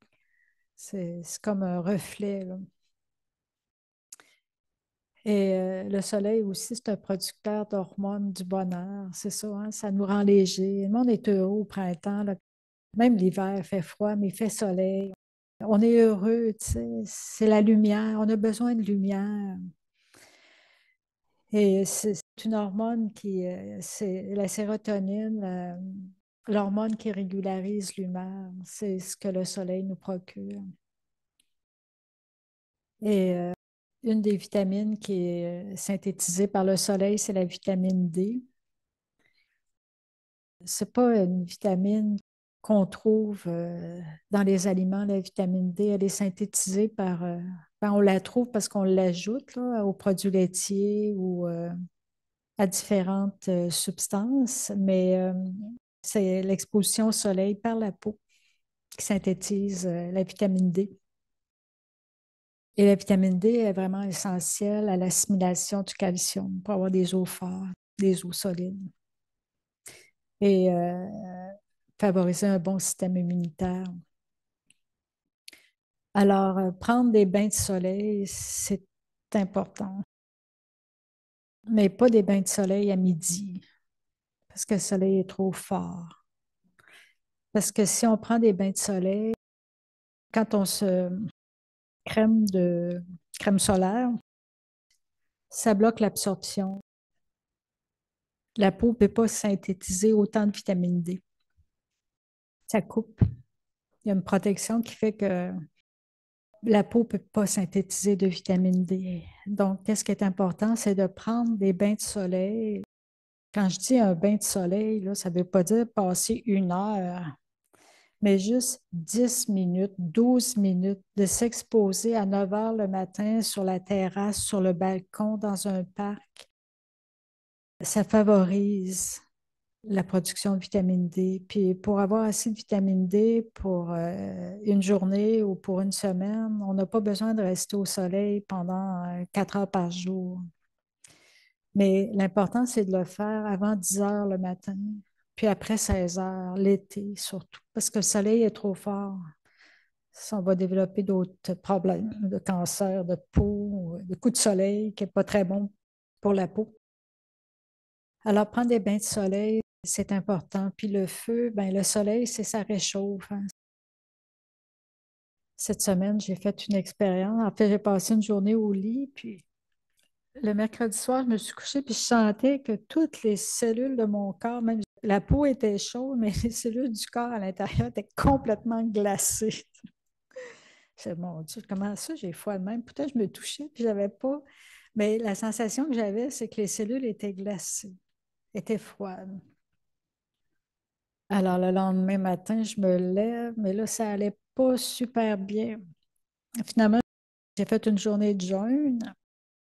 C'est comme un reflet, là. Et le soleil aussi, c'est un producteur d'hormones du bonheur. C'est ça, hein, ça nous rend léger. Le monde est heureux au printemps, là. Même l'hiver fait froid, mais il fait soleil. On est heureux, tu sais. C'est la lumière. On a besoin de lumière. Et c'est une hormone c'est la sérotonine, l'hormone qui régularise l'humeur. C'est ce que le soleil nous procure. Et une des vitamines qui est synthétisée par le soleil, c'est la vitamine D. C'est pas une vitamine qu'on trouve dans les aliments, la vitamine D. Elle est synthétisée on la trouve parce qu'on l'ajoute là, aux produits laitiers ou à différentes substances, mais c'est l'exposition au soleil par la peau qui synthétise la vitamine D. Et la vitamine D est vraiment essentielle à l'assimilation du calcium pour avoir des os forts, des os solides et favoriser un bon système immunitaire. Alors, prendre des bains de soleil, c'est important, mais pas des bains de soleil à midi parce que le soleil est trop fort. Parce que si on prend des bains de soleil, quand on se crème solaire, ça bloque l'absorption. La peau ne peut pas synthétiser autant de vitamine D. Ça coupe. Il y a une protection qui fait que la peau ne peut pas synthétiser de vitamine D. Donc, qu'est-ce qui est important, c'est de prendre des bains de soleil. Quand je dis un bain de soleil, là, ça ne veut pas dire passer 1 heure, mais juste 10 minutes, 12 minutes, de s'exposer à 9 heures le matin sur la terrasse, sur le balcon, dans un parc. Ça favorise la production de vitamine D. Puis pour avoir assez de vitamine D pour une journée ou pour une semaine, on n'a pas besoin de rester au soleil pendant 4 heures par jour. Mais l'important, c'est de le faire avant 10 heures le matin, puis après 16 heures, l'été surtout, parce que le soleil est trop fort. Ça, on va développer d'autres problèmes de cancer, de peau, de coups de soleil, qui n'est pas très bon pour la peau. Alors, prendre des bains de soleil, c'est important. Puis le feu, ben, le soleil, ça réchauffe, hein. Cette semaine, j'ai fait une expérience. En fait, j'ai passé une journée au lit, puis le mercredi soir, je me suis couchée, puis je sentais que toutes les cellules de mon corps, même la peau était chaude, mais les cellules du corps à l'intérieur étaient complètement glacées. Je me mon Dieu, comment ça, j'ai froid de même? Peut-être que je me touchais, puis je n'avais pas. Mais la sensation que j'avais, c'est que les cellules étaient glacées, étaient froides. Alors, le lendemain matin, je me lève, mais là, ça allait pas super bien. Finalement, j'ai fait une journée de jeûne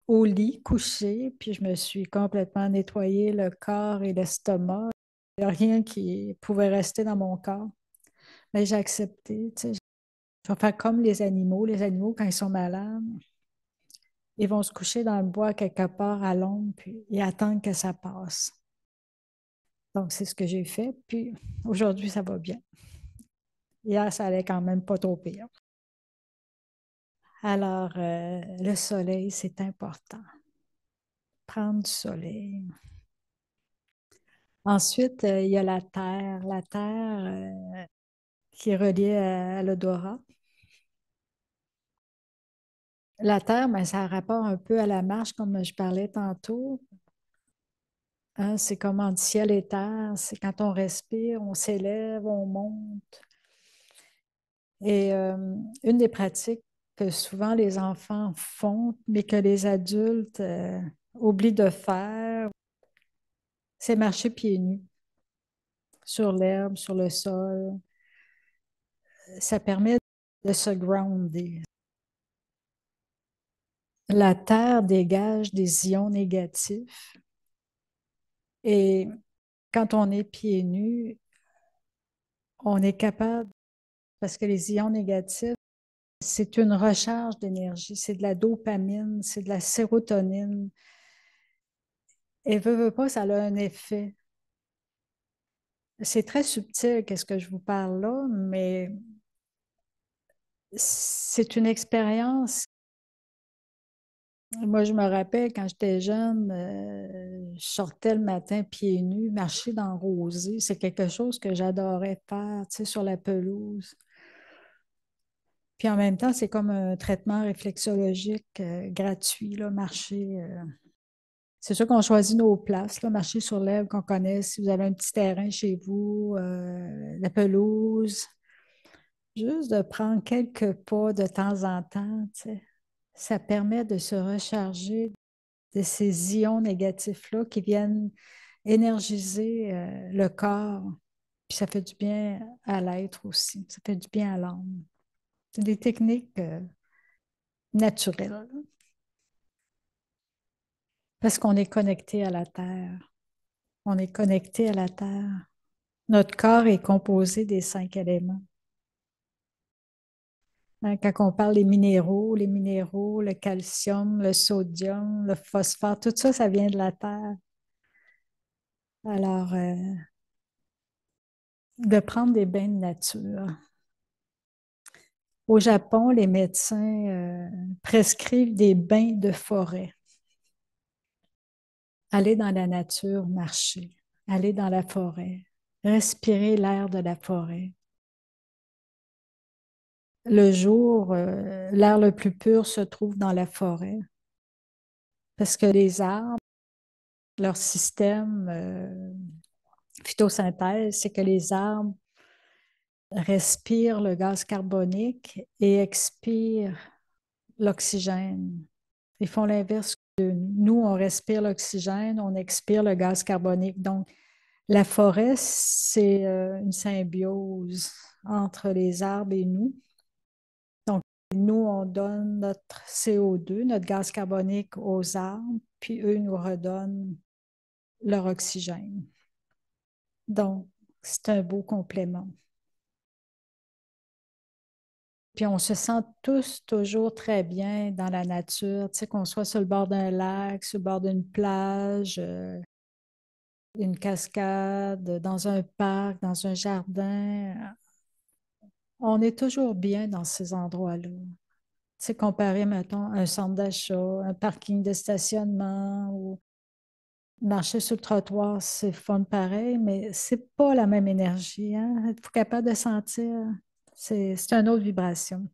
au lit, couché, puis je me suis complètement nettoyé le corps et l'estomac. Il n'y a rien qui pouvait rester dans mon corps. Mais j'ai accepté, tu sais. Je vais faire comme les animaux. Les animaux, quand ils sont malades, ils vont se coucher dans le bois quelque part à l'ombre, puis ils attendent que ça passe. Donc, c'est ce que j'ai fait. Puis aujourd'hui, ça va bien. Hier, ça allait quand même pas trop pire. Alors, le soleil, c'est important. Prendre du soleil. Ensuite, il y a la terre. La terre qui est reliée à l'odorat. La terre, ben, ça a rapport un peu à la marche, comme je parlais tantôt. Hein, c'est comme entre ciel et terre. C'est quand on respire, on s'élève, on monte. Et une des pratiques que souvent les enfants font, mais que les adultes oublient de faire, c'est marcher pieds nus sur l'herbe, sur le sol. Ça permet de se grounder. La terre dégage des ions négatifs et quand on est pieds nus, on est capable, parce que les ions négatifs, c'est une recharge d'énergie, c'est de la dopamine, c'est de la sérotonine. Et veut pas, ça a un effet. C'est très subtil, qu'est-ce que je vous parle là, mais c'est une expérience. Moi, je me rappelle quand j'étais jeune, je sortais le matin pieds nus, marcher dans le rosée. C'est quelque chose que j'adorais faire, tu sais, sur la pelouse. Puis en même temps, c'est comme un traitement réflexologique gratuit, là, marcher. C'est sûr qu'on choisit nos places, là, marcher sur l'herbe qu'on connaît. Si vous avez un petit terrain chez vous, la pelouse, juste de prendre quelques pas de temps en temps, tu sais, ça permet de se recharger de ces ions négatifs-là qui viennent énergiser le corps. Puis ça fait du bien à l'être aussi. Ça fait du bien à l'âme. C'est des techniques naturelles parce qu'on est connecté à la terre. On est connecté à la terre. Notre corps est composé des 5 éléments. Hein, quand on parle des minéraux, le calcium, le sodium, le phosphore, tout ça, ça vient de la terre. Alors, de prendre des bains de nature. Au Japon, les médecins prescrivent des bains de forêt. Aller dans la nature, marcher, aller dans la forêt, respirer l'air de la forêt. Le jour, l'air le plus pur se trouve dans la forêt parce que les arbres, leur système phytosynthèse, c'est que les arbres respire le gaz carbonique et expire l'oxygène. Ils font l'inverse de nous. Nous, on respire l'oxygène, on expire le gaz carbonique. Donc, la forêt, c'est une symbiose entre les arbres et nous. Donc, nous, on donne notre CO2, notre gaz carbonique aux arbres, puis eux nous redonnent leur oxygène. Donc, c'est un beau complément. Puis on se sent tous toujours très bien dans la nature, tu sais, qu'on soit sur le bord d'un lac, sur le bord d'une plage, une cascade, dans un parc, dans un jardin. On est toujours bien dans ces endroits-là. Tu sais, comparé, mettons, à un centre d'achat, un parking de stationnement ou marcher sur le trottoir, c'est fun pareil, mais c'est pas la même énergie, hein? Êtes-vous capable de sentir? C'est une autre vibration.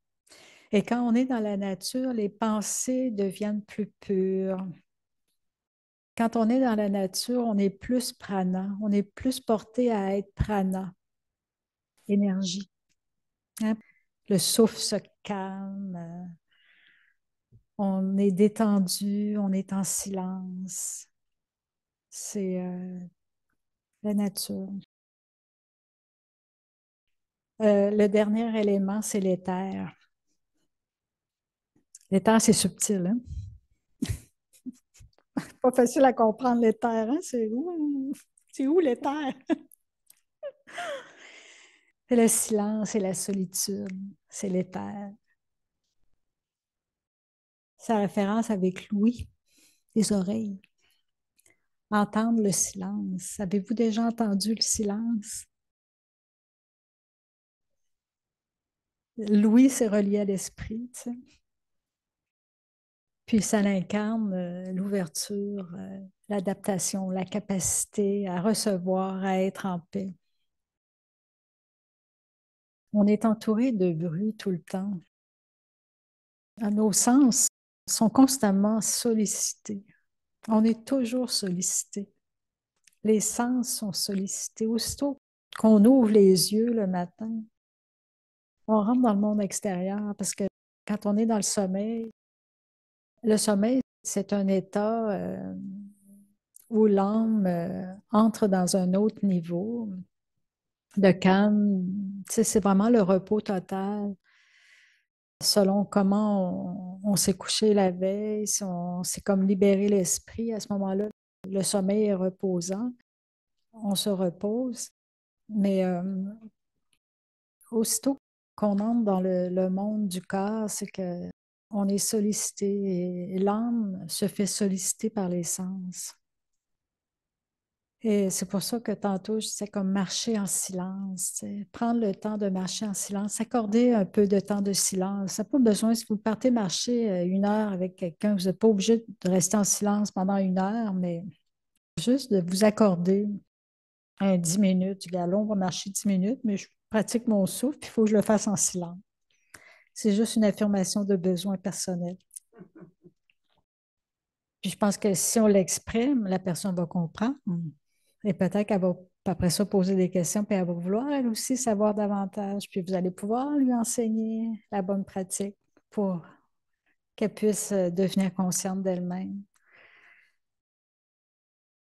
Et quand on est dans la nature, les pensées deviennent plus pures. Quand on est dans la nature, on est plus prana, on est plus porté à être prana, énergie, hein? Le souffle se calme, on est détendu, on est en silence. C'est la nature. Le dernier élément, c'est l'éther. L'éther, c'est subtil, hein? Pas facile à comprendre l'éther, hein? C'est où l'éther? C'est le silence et la solitude, c'est l'éther. Sa référence avec l'ouïe, les oreilles. Entendre le silence. Avez-vous déjà entendu le silence? L'ouïe, c'est relié à l'esprit, tu sais. Puis ça incarne l'ouverture, l'adaptation, la capacité à recevoir, à être en paix. On est entouré de bruit tout le temps. Nos sens sont constamment sollicités. On est toujours sollicité. Les sens sont sollicités. Aussitôt qu'on ouvre les yeux le matin, on rentre dans le monde extérieur parce que quand on est dans le sommeil, c'est un état où l'âme entre dans un autre niveau de calme. Tu sais, c'est vraiment le repos total selon comment on s'est couché la veille, si on s'est comme libéré l'esprit. À ce moment-là, le sommeil est reposant, on se repose. Mais aussitôt qu'on entre dans le monde du corps, c'est que on est sollicité et l'âme se fait solliciter par les sens. Et c'est pour ça que tantôt, je disais comme marcher en silence, tu sais, prendre le temps de marcher en silence, s'accorder un peu de temps de silence. Ça n'a pas besoin, si vous partez marcher 1 heure avec quelqu'un, vous n'êtes pas obligé de rester en silence pendant 1 heure, mais juste de vous accorder 10 minutes. On va marcher 10 minutes, mais je pratique mon souffle, puis il faut que je le fasse en silence. C'est juste une affirmation de besoin personnel. Puis je pense que si on l'exprime, la personne va comprendre. Et peut-être qu'elle va après ça poser des questions, puis elle va vouloir elle aussi savoir davantage. Puis vous allez pouvoir lui enseigner la bonne pratique pour qu'elle puisse devenir consciente d'elle-même.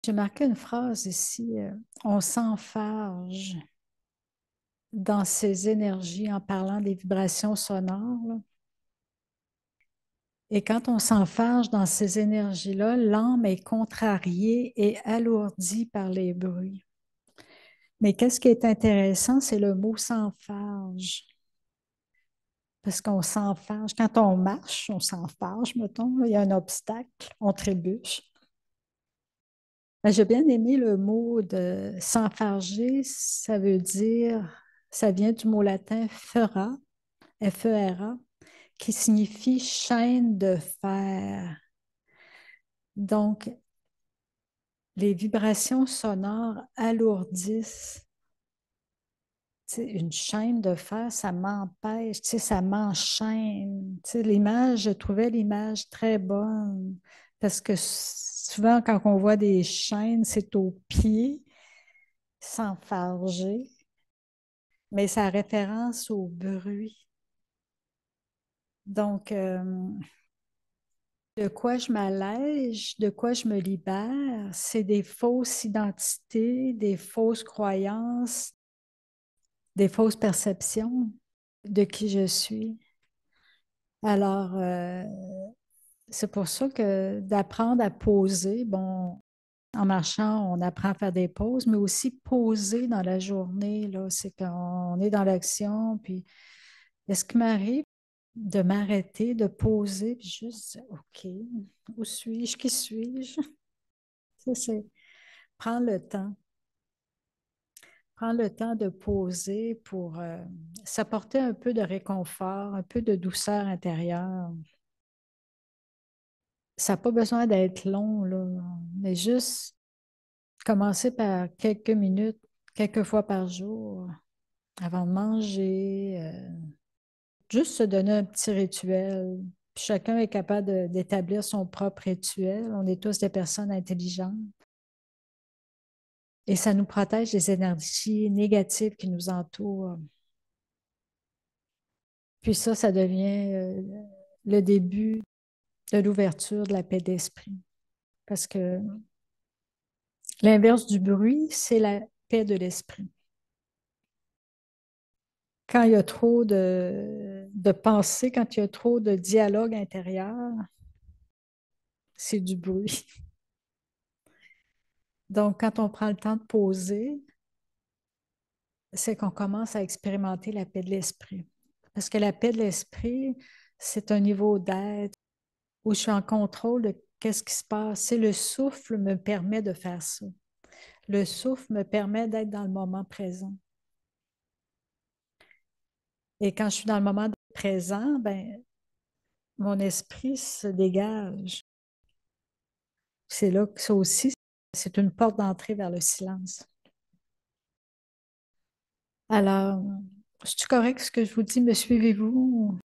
J'ai marqué une phrase ici, on s'enfarge dans ces énergies en parlant des vibrations sonores, là. Et quand on s'enfarge dans ces énergies-là, l'âme est contrariée et alourdie par les bruits. Mais qu'est-ce qui est intéressant, c'est le mot s'enfarge. Parce qu'on s'enfarge. Quand on marche, on s'enfarge, mettons. Il y a un obstacle, on trébuche. Ben, j'ai bien aimé le mot de s'enfarger. Ça vient du mot latin fera, F-E-R-A, qui signifie chaîne de fer. Donc, les vibrations sonores alourdissent. Tu sais, une chaîne de fer, ça m'empêche, tu sais, ça m'enchaîne. Tu sais, l'image, je trouvais l'image très bonne parce que souvent, quand on voit des chaînes, c'est aux pieds, s'enfarger. mais ça a référence au bruit. Donc, de quoi je m'allège, de quoi je me libère, c'est des fausses identités, des fausses croyances, des fausses perceptions de qui je suis. Alors, c'est pour ça que d'apprendre à poser, bon, en marchant, on apprend à faire des pauses, mais aussi poser dans la journée, là, c'est qu'on est dans l'action, puis est-ce qu'il m'arrive de m'arrêter, de poser, puis juste dire, OK, où suis-je, qui suis-je? Ça, c'est prendre le temps. Prendre le temps de poser pour s'apporter un peu de réconfort, un peu de douceur intérieure. Ça n'a pas besoin d'être long, là, mais juste commencer par quelques minutes, quelques fois par jour, avant de manger. Juste se donner un petit rituel. Puis chacun est capable d'établir son propre rituel. On est tous des personnes intelligentes. Et ça nous protège des énergies négatives qui nous entourent. Puis ça devient le début de l'ouverture de la paix d'esprit. Parce que l'inverse du bruit, c'est la paix de l'esprit. Quand il y a trop de pensées, quand il y a trop de dialogue intérieur, c'est du bruit. Donc, quand on prend le temps de poser, c'est qu'on commence à expérimenter la paix de l'esprit. Parce que la paix de l'esprit, c'est un niveau d'être où je suis en contrôle de qu'est-ce qui se passe. C'est le souffle me permet de faire ça. Le souffle me permet d'être dans le moment présent. Et quand je suis dans le moment présent, ben, mon esprit se dégage. C'est là que ça aussi, c'est une porte d'entrée vers le silence. Alors, est-ce correct ce que je vous dis? Me suivez-vous?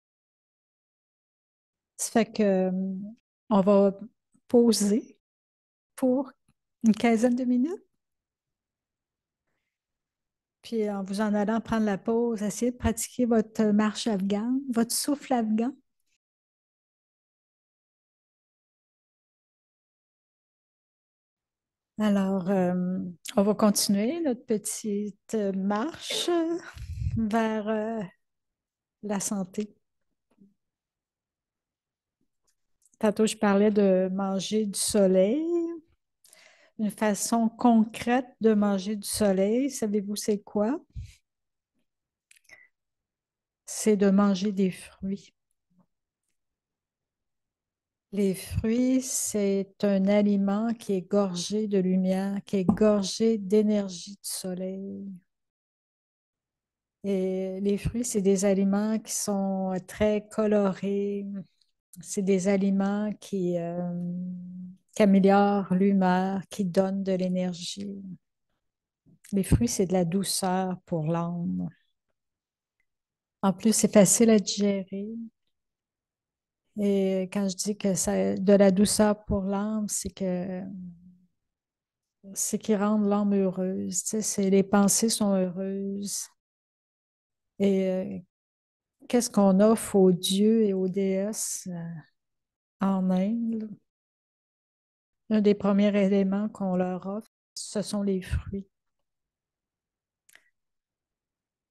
Ça fait que on va poser pour une quinzaine de minutes. Puis en vous en allant prendre la pause, essayez de pratiquer votre marche afghane, votre souffle afghan. Alors, on va continuer notre petite marche vers la santé. Tantôt, je parlais de manger du soleil. Une façon concrète de manger du soleil, savez-vous c'est quoi? C'est de manger des fruits. Les fruits, c'est un aliment qui est gorgé de lumière, qui est gorgé d'énergie du soleil. Et les fruits, c'est des aliments qui sont très colorés. C'est des aliments qui améliorent l'humeur, qui donnent de l'énergie. Les fruits, c'est de la douceur pour l'âme. En plus, c'est facile à digérer. Et quand je dis que c'est de la douceur pour l'âme, c'est qui rendent l'âme heureuse. Tu sais, les pensées sont heureuses. Et qu'est-ce qu'on offre aux dieux et aux déesses en Inde? Un des premiers éléments qu'on leur offre, ce sont les fruits.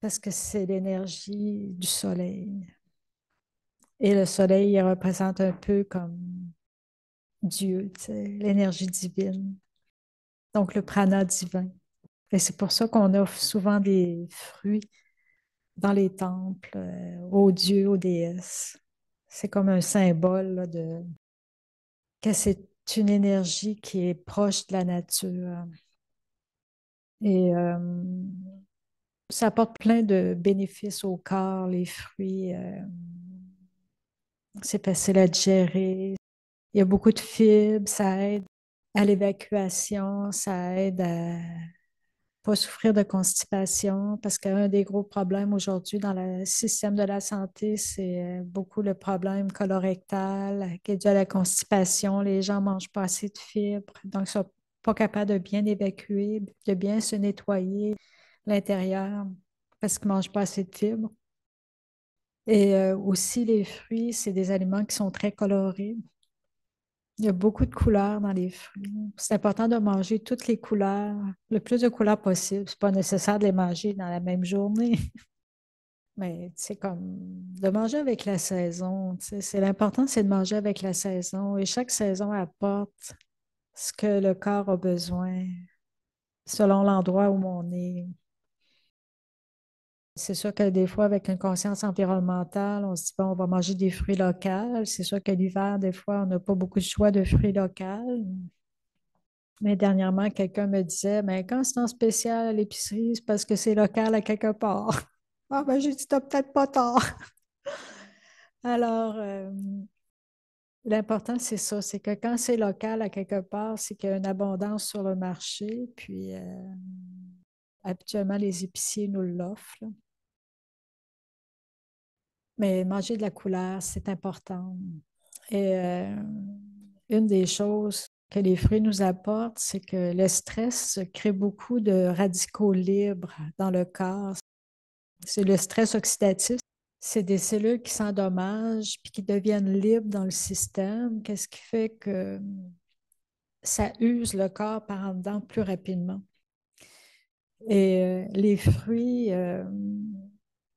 Parce que c'est l'énergie du soleil. Et le soleil, il représente un peu comme Dieu, tu sais, l'énergie divine. Donc le prana divin. Et c'est pour ça qu'on offre souvent des fruits dans les temples, aux dieux, aux déesses. C'est comme un symbole là, que c'est une énergie qui est proche de la nature. Et ça apporte plein de bénéfices au corps, les fruits. C'est facile à digérer. Il y a beaucoup de fibres, ça aide à l'évacuation, ça aide à pas souffrir de constipation, parce qu'un des gros problèmes aujourd'hui dans le système de la santé, c'est beaucoup le problème colorectal qui est dû à la constipation. Les gens ne mangent pas assez de fibres, donc ils ne sont pas capables de bien évacuer, de bien se nettoyer l'intérieur. parce qu'ils ne mangent pas assez de fibres. Et aussi, les fruits, c'est des aliments qui sont très colorés. Il y a beaucoup de couleurs dans les fruits. C'est important de manger toutes les couleurs, le plus de couleurs possible. C'est pas nécessaire de les manger dans la même journée, mais c'est comme de manger avec la saison. C'est l'important, c'est de manger avec la saison. Et chaque saison apporte ce que le corps a besoin selon l'endroit où on est. C'est sûr que des fois, avec une conscience environnementale, on se dit, bon, on va manger des fruits locaux. C'est sûr que l'hiver, des fois, on n'a pas beaucoup de choix de fruits locaux. Mais dernièrement, quelqu'un me disait, mais quand c'est en spécial à l'épicerie, c'est parce que c'est local à quelque part. Ah, ben, j'ai dit, t'as peut-être pas tort. Alors, l'important, c'est ça, c'est que quand c'est local à quelque part, c'est qu'il y a une abondance sur le marché, puis habituellement, les épiciers nous l'offrent, là. Mais manger de la couleur, c'est important. Et une des choses que les fruits nous apportent, c'est que le stress crée beaucoup de radicaux libres dans le corps. C'est le stress oxydatif. C'est des cellules qui s'endommagent puis qui deviennent libres dans le système. Qu'est-ce qui fait que ça use le corps par en dedans plus rapidement? Et les fruits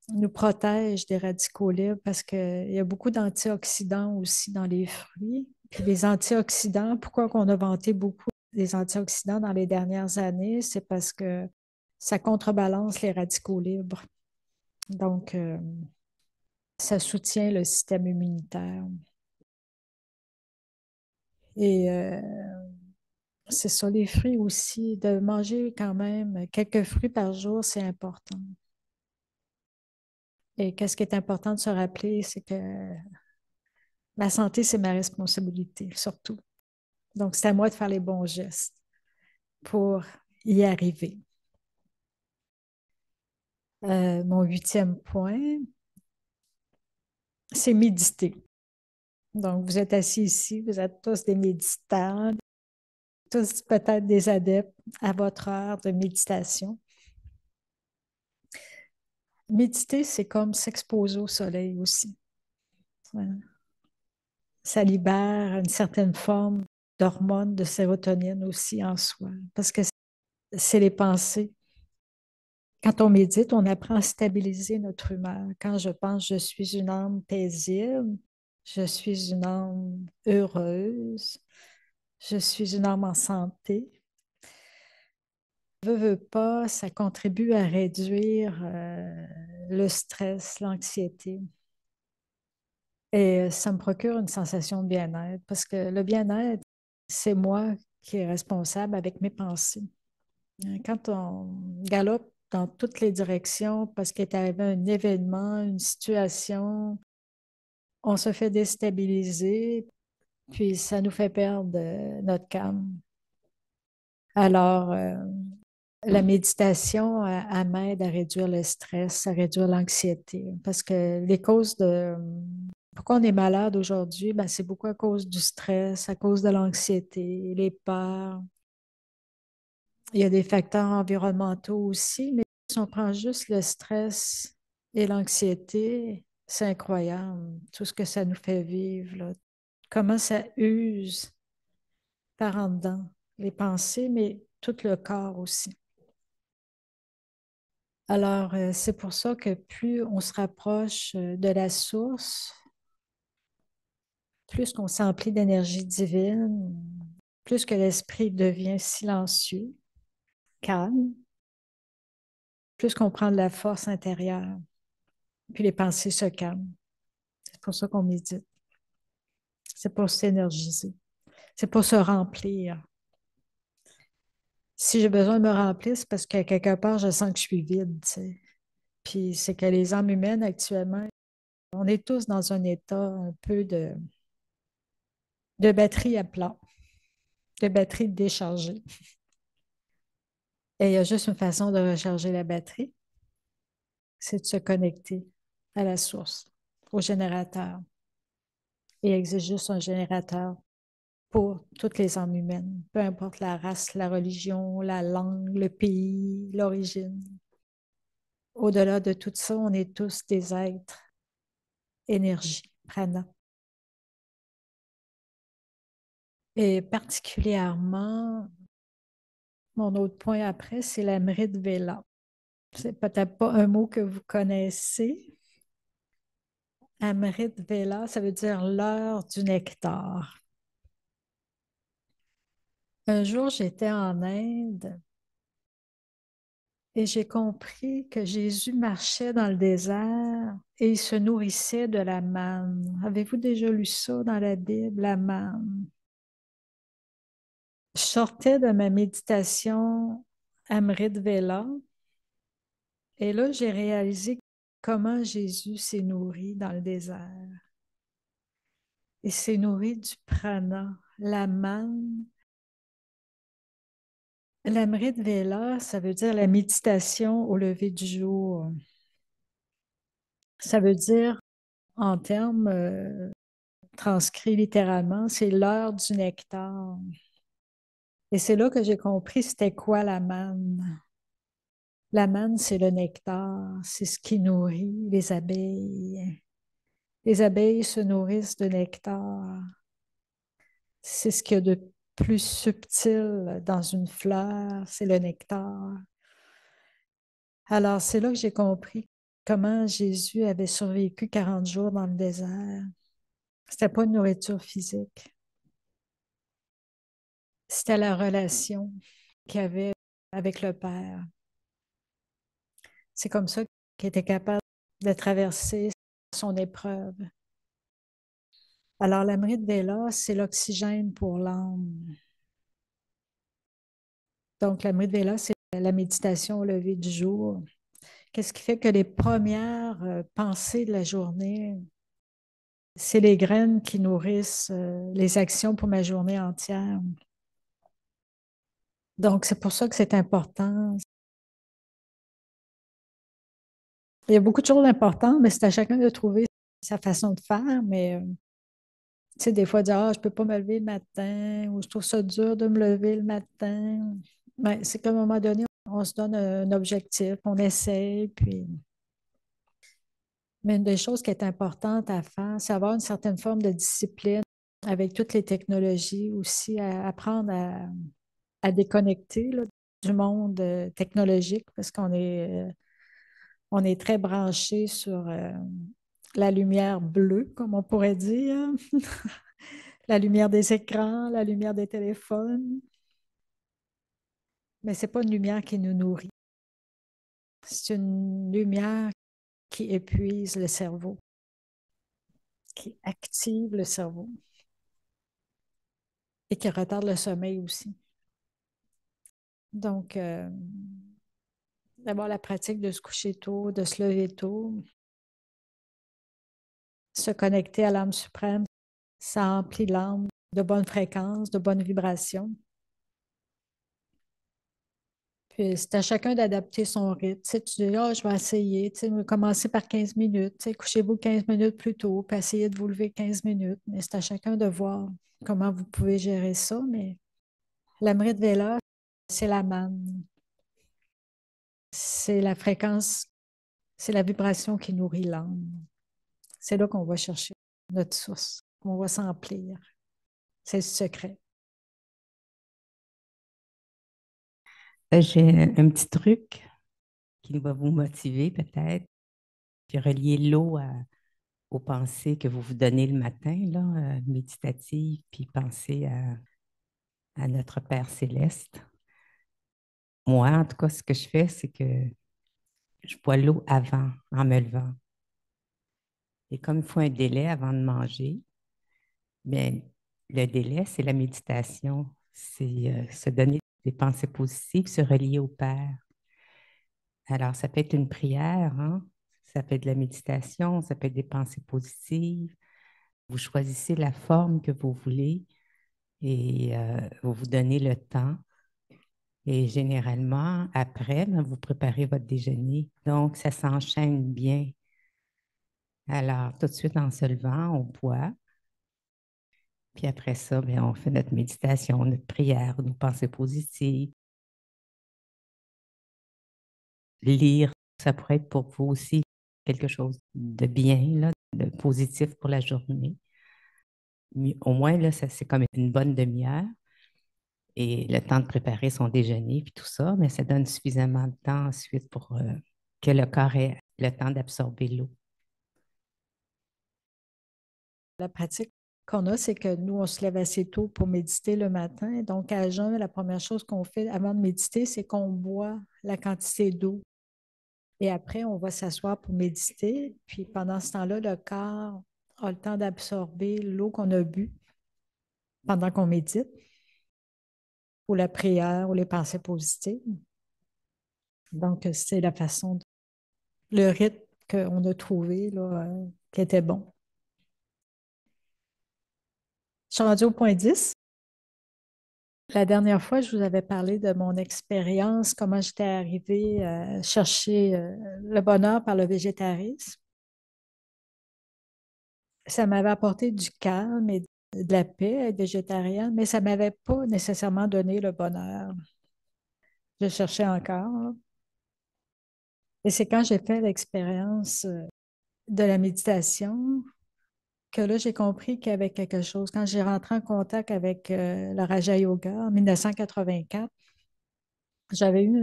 nous protègent des radicaux libres parce qu'il y a beaucoup d'antioxydants aussi dans les fruits. Puis les antioxydants, pourquoi on a vanté beaucoup des antioxydants dans les dernières années? C'est parce que ça contrebalance les radicaux libres. Donc, ça soutient le système immunitaire. Et c'est ça, les fruits aussi, de manger quand même quelques fruits par jour, c'est important. Et qu'est-ce qui est important de se rappeler, c'est que la santé, c'est ma responsabilité, surtout. Donc, c'est à moi de faire les bons gestes pour y arriver. Mon 8e point, c'est méditer. Donc, vous êtes assis ici, vous êtes tous des méditants, tous peut-être des adeptes à votre heure de méditation. Méditer, c'est comme s'exposer au soleil aussi. Voilà. Ça libère une certaine forme d'hormones de sérotonine aussi en soi, parce que c'est les pensées. Quand on médite, on apprend à stabiliser notre humeur. Quand je pense, je suis une âme paisible, je suis une âme heureuse, je suis une âme en santé. Veux pas, ça contribue à réduire le stress, l'anxiété. Et ça me procure une sensation de bien-être parce que le bien-être, c'est moi qui est responsable avec mes pensées. Quand on galope dans toutes les directions parce qu'il est arrivé un événement, une situation, on se fait déstabiliser, puis ça nous fait perdre notre calme. Alors, la méditation, elle m'aide à réduire le stress, à réduire l'anxiété, parce que les causes de... Pourquoi on est malade aujourd'hui? Ben, c'est beaucoup à cause du stress, à cause de l'anxiété, les peurs. Il y a des facteurs environnementaux aussi, mais si on prend juste le stress et l'anxiété, c'est incroyable tout ce que ça nous fait vivre, là. Comment ça use par en dedans les pensées, mais tout le corps aussi. Alors, c'est pour ça que plus on se rapproche de la source, plus qu'on s'emplit d'énergie divine, plus que l'esprit devient silencieux, calme, plus qu'on prend de la force intérieure, puis les pensées se calment. C'est pour ça qu'on médite. C'est pour s'énergiser. C'est pour se remplir. Si j'ai besoin de me remplir, c'est parce que quelque part, je sens que je suis vide, tu sais. Puis c'est que les âmes humaines actuellement, on est tous dans un état un peu de batterie à plat, de batterie déchargée. Et il y a juste une façon de recharger la batterie, c'est de se connecter à la source, au générateur. Et il existe juste un générateur pour toutes les âmes humaines, peu importe la race, la religion, la langue, le pays, l'origine. au-delà de tout ça, on est tous des êtres énergie, prana. Et particulièrement, mon autre point après, c'est l'Amrit Vela. C'est peut-être pas un mot que vous connaissez. Amrit Vela, ça veut dire l'heure du nectar. Un jour, j'étais en Inde et j'ai compris que Jésus marchait dans le désert et il se nourrissait de la manne. Avez-vous déjà lu ça dans la Bible, la manne? Je sortais de ma méditation Amrit Vela et là, j'ai réalisé comment Jésus s'est nourri dans le désert. Il s'est nourri du prana, la manne. L'Amrit Vela, ça veut dire la méditation au lever du jour. Ça veut dire, en termes transcrits littéralement, c'est l'heure du nectar. Et c'est là que j'ai compris c'était quoi la manne. La manne, c'est le nectar, c'est ce qui nourrit les abeilles. Les abeilles se nourrissent de nectar. C'est ce qu'il y a de plus subtil dans une fleur, c'est le nectar. Alors, c'est là que j'ai compris comment Jésus avait survécu 40 jours dans le désert. C'était pas une nourriture physique. C'était la relation qu'il avait avec le Père. C'est comme ça qu'il était capable de traverser son épreuve. Alors, l'Amrit Vela, c'est l'oxygène pour l'âme. Donc, l'Amrit Vela, c'est la méditation au lever du jour. Qu'est-ce qui fait que les premières pensées de la journée, c'est les graines qui nourrissent les actions pour ma journée entière. Donc, c'est pour ça que c'est important. Il y a beaucoup de choses importantes, mais c'est à chacun de trouver sa façon de faire. Mais, tu sais, des fois, dire, ah, je ne peux pas me lever le matin, ou je trouve ça dur de me lever le matin. Ben, c'est qu'à un moment donné, on se donne un objectif, on essaie, puis. Mais une des choses qui est importante à faire, c'est avoir une certaine forme de discipline avec toutes les technologies aussi, à apprendre à déconnecter là, du monde technologique parce on est très branché sur la lumière bleue, comme on pourrait dire, la lumière des écrans, la lumière des téléphones. Mais ce n'est pas une lumière qui nous nourrit. C'est une lumière qui épuise le cerveau, qui active le cerveau et qui retarde le sommeil aussi. Donc, d'abord, la pratique de se coucher tôt, de se lever tôt, se connecter à l'âme suprême, ça emplit l'âme de bonnes fréquences, de bonnes vibrations. Puis c'est à chacun d'adapter son rythme. Tu sais, tu dis, ah, je vais essayer, tu sais, commencer par 15 minutes, tu sais, couchez-vous 15 minutes plus tôt, puis essayez de vous lever 15 minutes. Mais c'est à chacun de voir comment vous pouvez gérer ça. Mais l'Amrit Vela, c'est la manne. C'est la fréquence, c'est la vibration qui nourrit l'âme. C'est là qu'on va chercher notre source. On va s'emplir. C'est le secret. J'ai un petit truc qui va vous motiver peut-être, puis relier l'eau aux pensées que vous vous donnez le matin, là, méditatives, puis penser à notre Père céleste. Moi, en tout cas, ce que je fais, c'est que je bois l'eau avant, en me levant. Et comme il faut un délai avant de manger, bien, le délai, c'est la méditation. C'est se donner des pensées positives, se relier au Père. Alors, ça peut être une prière, hein? Ça peut être de la méditation, ça peut être des pensées positives. Vous choisissez la forme que vous voulez et vous vous donnez le temps. Et généralement, après, ben, vous préparez votre déjeuner. Donc, ça s'enchaîne bien. Alors, tout de suite en se levant, on boit. Puis après ça, bien, on fait notre méditation, notre prière, nos pensées positives. Lire Ça pourrait être pour vous aussi quelque chose de bien, là, de positif pour la journée. Au moins, là, ça, c'est comme une bonne demi-heure et le temps de préparer son déjeuner puis tout ça, mais ça donne suffisamment de temps ensuite pour que le corps ait le temps d'absorber l'eau. La pratique qu'on a, c'est que nous, on se lève assez tôt pour méditer le matin. Donc, à jeun, la première chose qu'on fait avant de méditer, c'est qu'on boit la quantité d'eau. Et après, on va s'asseoir pour méditer. Puis pendant ce temps-là, le corps a le temps d'absorber l'eau qu'on a bu pendant qu'on médite, ou la prière, ou les pensées positives. Donc, c'est la façon, le rythme qu'on a trouvé là, qui était bon. Je suis rendue au point 10. La dernière fois, je vous avais parlé de mon expérience, comment j'étais arrivée à chercher le bonheur par le végétarisme. Ça m'avait apporté du calme et de la paix être végétarienne, mais ça ne m'avait pas nécessairement donné le bonheur. Je cherchais encore. Et c'est quand j'ai fait l'expérience de la méditation que là, j'ai compris qu'il y avait quelque chose. Quand j'ai rentré en contact avec le Raja Yoga en 1984, j'avais eu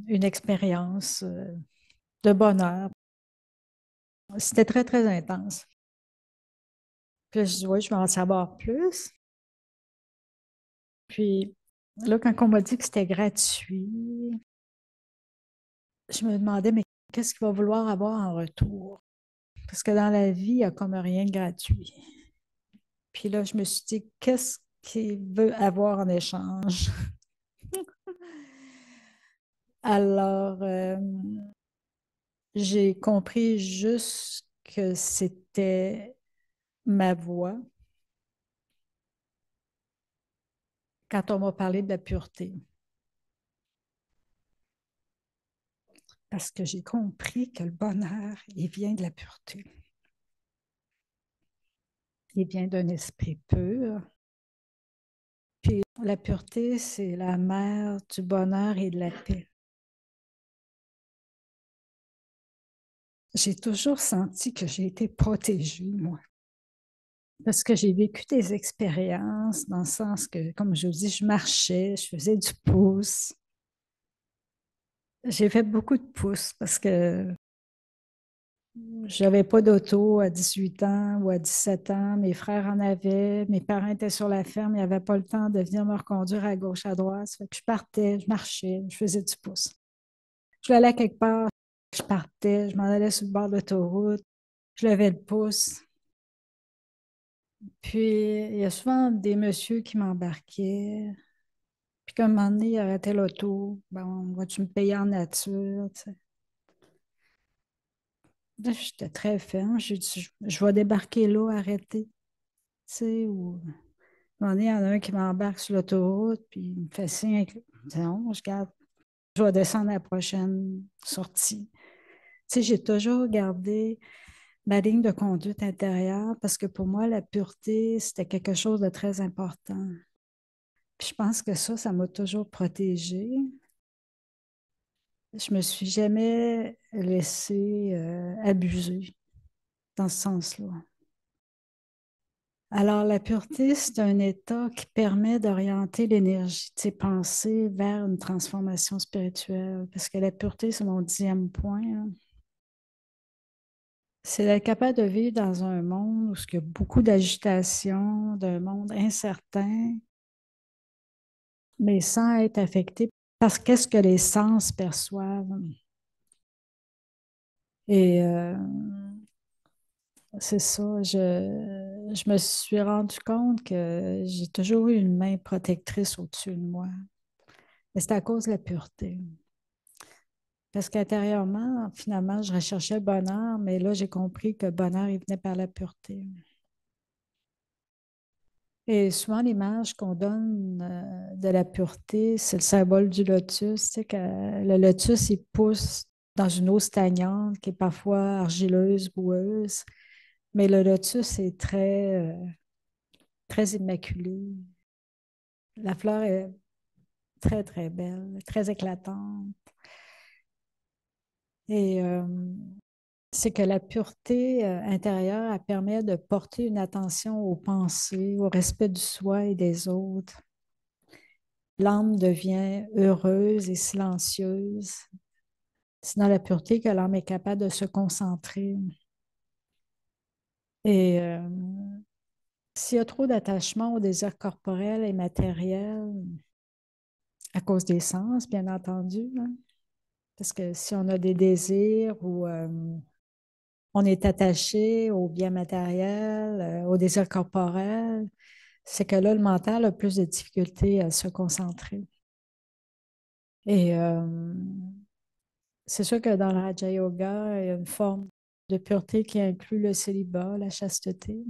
une expérience de bonheur. C'était très, très intense. Puis là, je dis, oui, je veux en savoir plus. Puis là, quand on m'a dit que c'était gratuit, je me demandais, mais qu'est-ce qu'il va vouloir avoir en retour? Parce que dans la vie, il n'y a comme rien de gratuit. Puis là, je me suis dit, qu'est-ce qu'il veut avoir en échange? Alors, j'ai compris juste que c'était ma voix quand on m'a parlé de la pureté. Parce que j'ai compris que le bonheur, il vient de la pureté. Il vient d'un esprit pur. Puis la pureté, c'est la mère du bonheur et de la paix. J'ai toujours senti que j'ai été protégée, moi. Parce que j'ai vécu des expériences dans le sens que, comme je vous dis, je marchais, je faisais du pouce. J'ai fait beaucoup de pouces parce que j'avais pas d'auto à 18 ans ou à 17 ans. Mes frères en avaient. Mes parents étaient sur la ferme. Ils n'avaient pas le temps de venir me reconduire à gauche, à droite. Ça fait que je partais, je marchais, je faisais du pouce. Je voulais aller à quelque part, je partais, je m'en allais sur le bord de l'autoroute, je levais le pouce. Puis, il y a souvent des messieurs qui m'embarquaient. Puis, comme un moment donné, ils arrêtaient l'auto. Bon, vas-tu me payer en nature? Tu sais. Là, j'étais très ferme. J'ai dit, je vais débarquer là, arrêter. Tu sais, ou un moment donné, il y en a un qui m'embarque sur l'autoroute, puis il me fait signe avec. Je dis, non, je garde. Je vais descendre à la prochaine sortie. Tu sais, j'ai toujours gardé ma ligne de conduite intérieure parce que pour moi, la pureté, c'était quelque chose de très important. Puis je pense que ça m'a toujours protégée. Je me suis jamais laissée abuser dans ce sens-là. Alors, la pureté, c'est un état qui permet d'orienter l'énergie de ses pensées vers une transformation spirituelle. Parce que la pureté, c'est mon 10e point, hein. C'est d'être capable de vivre dans un monde où il y a beaucoup d'agitation, d'un monde incertain, mais sans être affecté par qu'est-ce que les sens perçoivent. Et c'est ça, je me suis rendu compte que j'ai toujours eu une main protectrice au-dessus de moi. Mais c'est à cause de la pureté. Parce qu'intérieurement, finalement, je recherchais le bonheur, mais là, j'ai compris que le bonheur, il venait par la pureté. Et souvent, l'image qu'on donne de la pureté, c'est le symbole du lotus. Tu sais que le lotus, il pousse dans une eau stagnante qui est parfois argileuse, boueuse. Mais le lotus est très immaculé. La fleur est très, très belle, très éclatante. Et c'est que la pureté intérieure, elle permet de porter une attention aux pensées, au respect du soi et des autres. L'âme devient heureuse et silencieuse. C'est dans la pureté que l'âme est capable de se concentrer. Et s'il y a trop d'attachement au désir corporel et matériel, à cause des sens, bien entendu, hein, parce que si on a des désirs ou on est attaché au bien matériel, au désir corporel, c'est que là, le mental a plus de difficultés à se concentrer. Et c'est sûr que dans le Raja Yoga, il y a une forme de pureté qui inclut le célibat, la chasteté.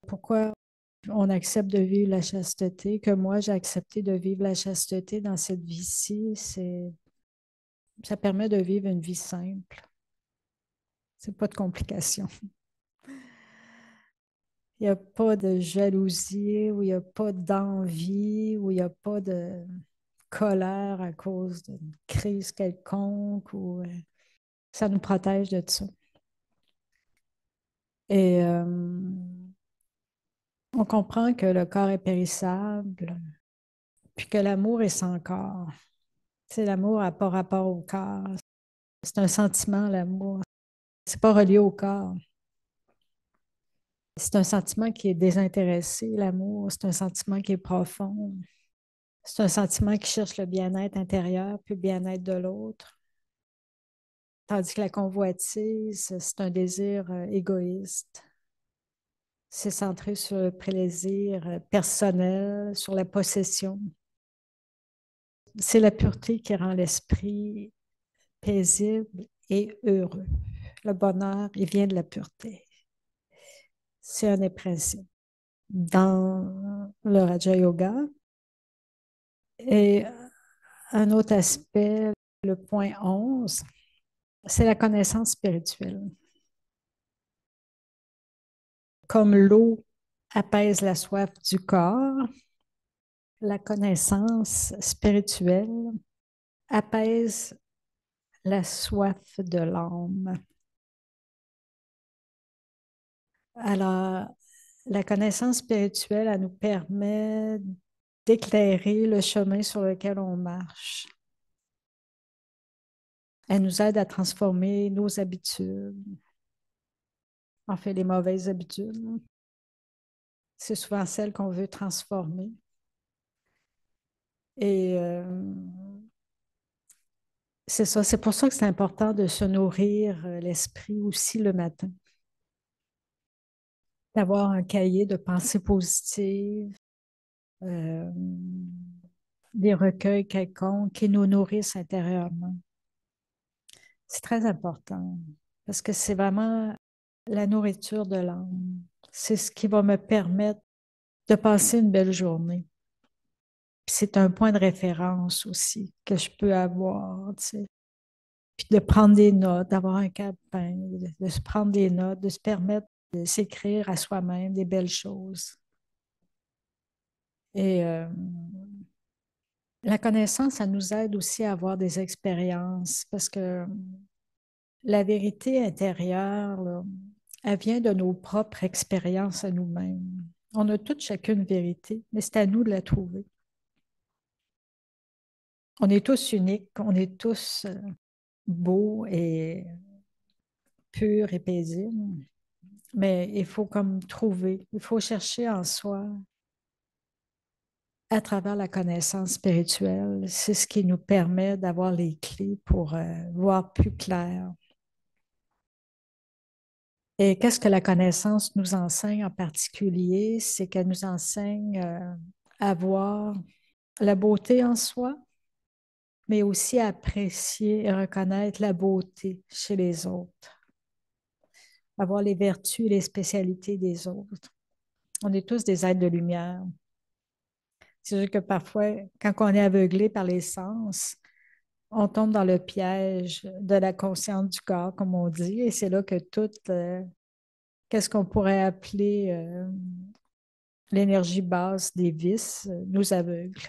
Pourquoi on accepte de vivre la chasteté, que moi j'ai accepté de vivre la chasteté dans cette vie-ci, ça permet de vivre une vie simple. C'est pas de complications. Il n'y a pas de jalousie, ou il n'y a pas d'envie, ou il n'y a pas de colère à cause d'une crise quelconque, ou ça nous protège de ça. Et on comprend que le corps est périssable, puis que l'amour est sans corps. C'est l'amour n'a pas rapport au corps. C'est un sentiment, l'amour. C'est pas relié au corps. C'est un sentiment qui est désintéressé, l'amour. C'est un sentiment qui est profond. C'est un sentiment qui cherche le bien-être intérieur puis le bien-être de l'autre. Tandis que la convoitise, c'est un désir égoïste. C'est centré sur le plaisir personnel, sur la possession. C'est la pureté qui rend l'esprit paisible et heureux. Le bonheur, il vient de la pureté. C'est un des principes dans le Raja Yoga. Et un autre aspect, le point 11, c'est la connaissance spirituelle. Comme l'eau apaise la soif du corps, la connaissance spirituelle apaise la soif de l'âme. Alors, la connaissance spirituelle, elle nous permet d'éclairer le chemin sur lequel on marche. Elle nous aide à transformer nos habitudes, en fait les mauvaises habitudes. C'est souvent celles qu'on veut transformer. Et c'est ça, c'est pour ça que c'est important de se nourrir l'esprit aussi le matin, d'avoir un cahier de pensées positives, euh, des recueils quelconques qui nous nourrissent intérieurement. C'est très important parce que c'est vraiment la nourriture de l'âme. C'est ce qui va me permettre de passer une belle journée. Puis c'est un point de référence aussi que je peux avoir, tu sais. Puis de prendre des notes, d'avoir un calepin, de se prendre des notes, de se permettre de s'écrire à soi-même des belles choses. Et la connaissance, ça nous aide aussi à avoir des expériences parce que la vérité intérieure, là, elle vient de nos propres expériences à nous-mêmes. On a toutes chacune une vérité, mais c'est à nous de la trouver. On est tous uniques, on est tous beaux et purs et paisibles, mais il faut comme trouver, il faut chercher en soi à travers la connaissance spirituelle. C'est ce qui nous permet d'avoir les clés pour voir plus clair. Et qu'est-ce que la connaissance nous enseigne en particulier? C'est qu'elle nous enseigne à voir la beauté en soi, mais aussi à apprécier et reconnaître la beauté chez les autres, à voir les vertus et les spécialités des autres. On est tous des êtres de lumière. C'est sûr que parfois, quand on est aveuglé par les sens, on tombe dans le piège de la conscience du corps, comme on dit, et c'est là que tout, qu'est-ce qu'on pourrait appeler l'énergie basse des vices, nous aveugle.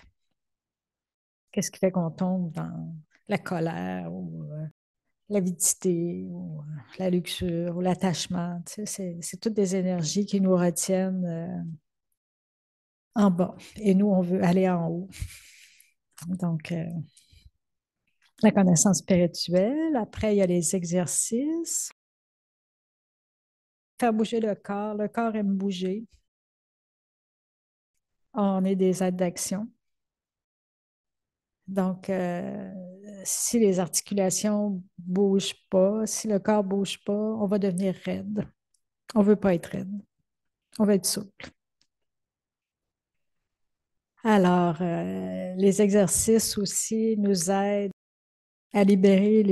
Qu'est-ce qui fait qu'on tombe dans la colère ou l'avidité ou la luxure ou l'attachement. Tu sais, c'est toutes des énergies qui nous retiennent en bas. Et nous, on veut aller en haut. Donc, la connaissance spirituelle. Après, il y a les exercices. Faire bouger le corps. Le corps aime bouger. On est des aides d'action. Donc, si les articulations ne bougent pas, si le corps ne bouge pas, on va devenir raide. On ne veut pas être raide. On veut être souple. Alors, les exercices aussi nous aident à libérer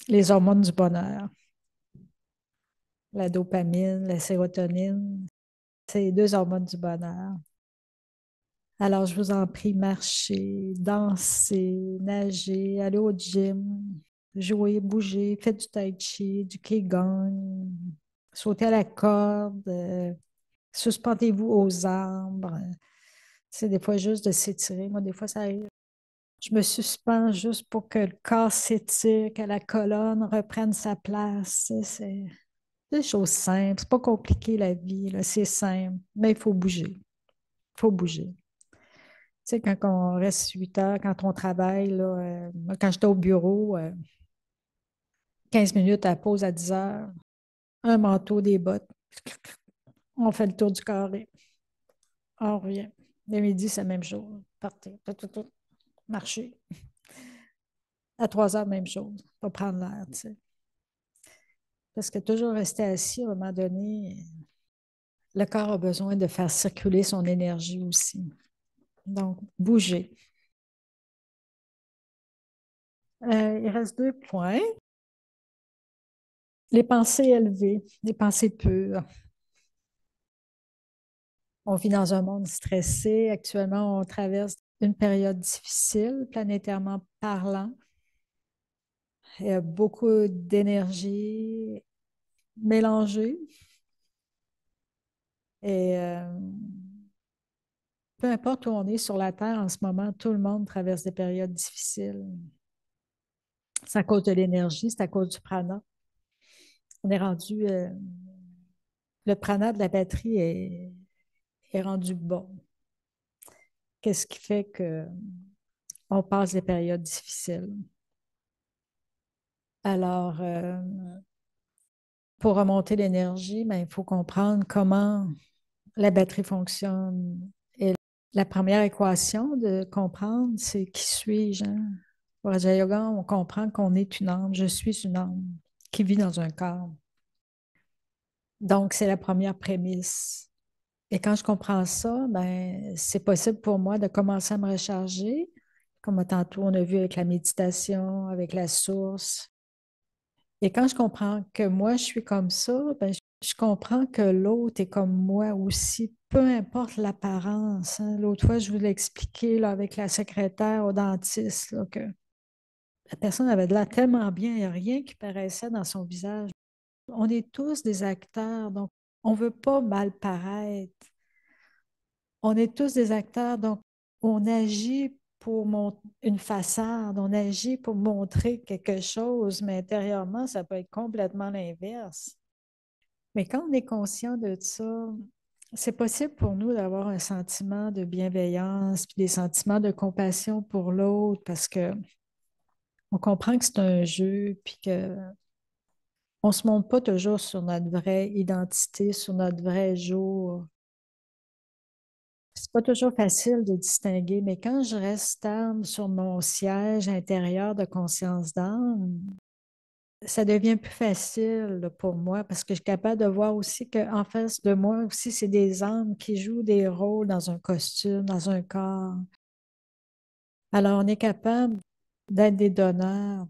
les hormones du bonheur. La dopamine, la sérotonine, c'est les deux hormones du bonheur. Alors, je vous en prie, marchez, dansez, nagez, allez au gym, jouez, bougez, faites du tai chi, du qigong, sautez à la corde, suspendez-vous aux arbres. C'est des fois juste de s'étirer. Moi, des fois, ça arrive. Je me suspends juste pour que le corps s'étire, que la colonne reprenne sa place. C'est des choses simples. C'est pas compliqué, la vie, là. C'est simple. Mais il faut bouger. Il faut bouger. Tu sais, quand on reste 8 heures, quand on travaille, là, moi, quand j'étais au bureau, 15 minutes à pause à 10 heures, un manteau, des bottes, on fait le tour du carré. On revient. Le midi, c'est la même chose. Partez, tout, marcher. À 3 heures, même chose. Pas prendre l'air, tu sais. Parce que toujours rester assis, à un moment donné, le corps a besoin de faire circuler son énergie aussi. Donc, bouger. Il reste 2 points. Les pensées élevées, les pensées pures. On vit dans un monde stressé. Actuellement, on traverse une période difficile, planétairement parlant. Il y a beaucoup d'énergie mélangée. Et peu importe où on est sur la Terre en ce moment, tout le monde traverse des périodes difficiles. C'est à cause de l'énergie, c'est à cause du prana. On est rendu, le prana de la batterie est rendu bon. Qu'est-ce qui fait qu'on passe des périodes difficiles? Alors, pour remonter l'énergie, ben, il faut comprendre comment la batterie fonctionne. Et la première équation de comprendre, c'est qui suis-je? Hein? Au Raja Yoga, on comprend qu'on est une âme. Je suis une âme qui vit dans un corps. Donc, c'est la première prémisse. Et quand je comprends ça, ben, c'est possible pour moi de commencer à me recharger, comme tantôt on a vu avec la méditation, avec la source. Et quand je comprends que moi, je suis comme ça, ben, je comprends que l'autre est comme moi aussi, peu importe l'apparence. Hein. L'autre fois, je vous l'ai expliqué là, avec la secrétaire au dentiste, là, que la personne avait de l'air tellement bien, il n'y a rien qui paraissait dans son visage. On est tous des acteurs, donc on ne veut pas mal paraître. On est tous des acteurs, donc on agit pour une façade, on agit pour montrer quelque chose, mais intérieurement, ça peut être complètement l'inverse. Mais quand on est conscient de ça, c'est possible pour nous d'avoir un sentiment de bienveillance, puis des sentiments de compassion pour l'autre, parce que on comprend que c'est un jeu, puis que on ne se montre pas toujours sur notre vraie identité, sur notre vrai jour. C'est pas toujours facile de distinguer, mais quand je reste stable sur mon siège intérieur de conscience d'âme, ça devient plus facile là, pour moi parce que je suis capable de voir aussi qu'en face de moi aussi, c'est des âmes qui jouent des rôles dans un costume, dans un corps. Alors, on est capable d'être des donneurs.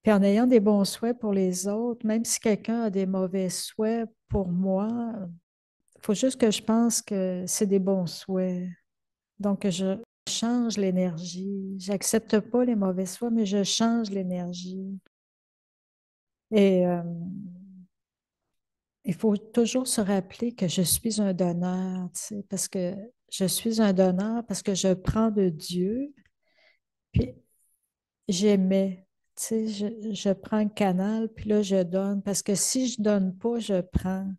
Puis en ayant des bons souhaits pour les autres, même si quelqu'un a des mauvais souhaits pour moi, il faut juste que je pense que c'est des bons souhaits. Donc, je change l'énergie. J'accepte pas les mauvais souhaits, mais je change l'énergie. Et il faut toujours se rappeler que je suis un donneur, tu sais, parce que je suis un donneur, parce que je prends de Dieu Puis j'aimais, tu sais, je prends le canal, puis là, je donne. Parce que si je donne pas, je prends.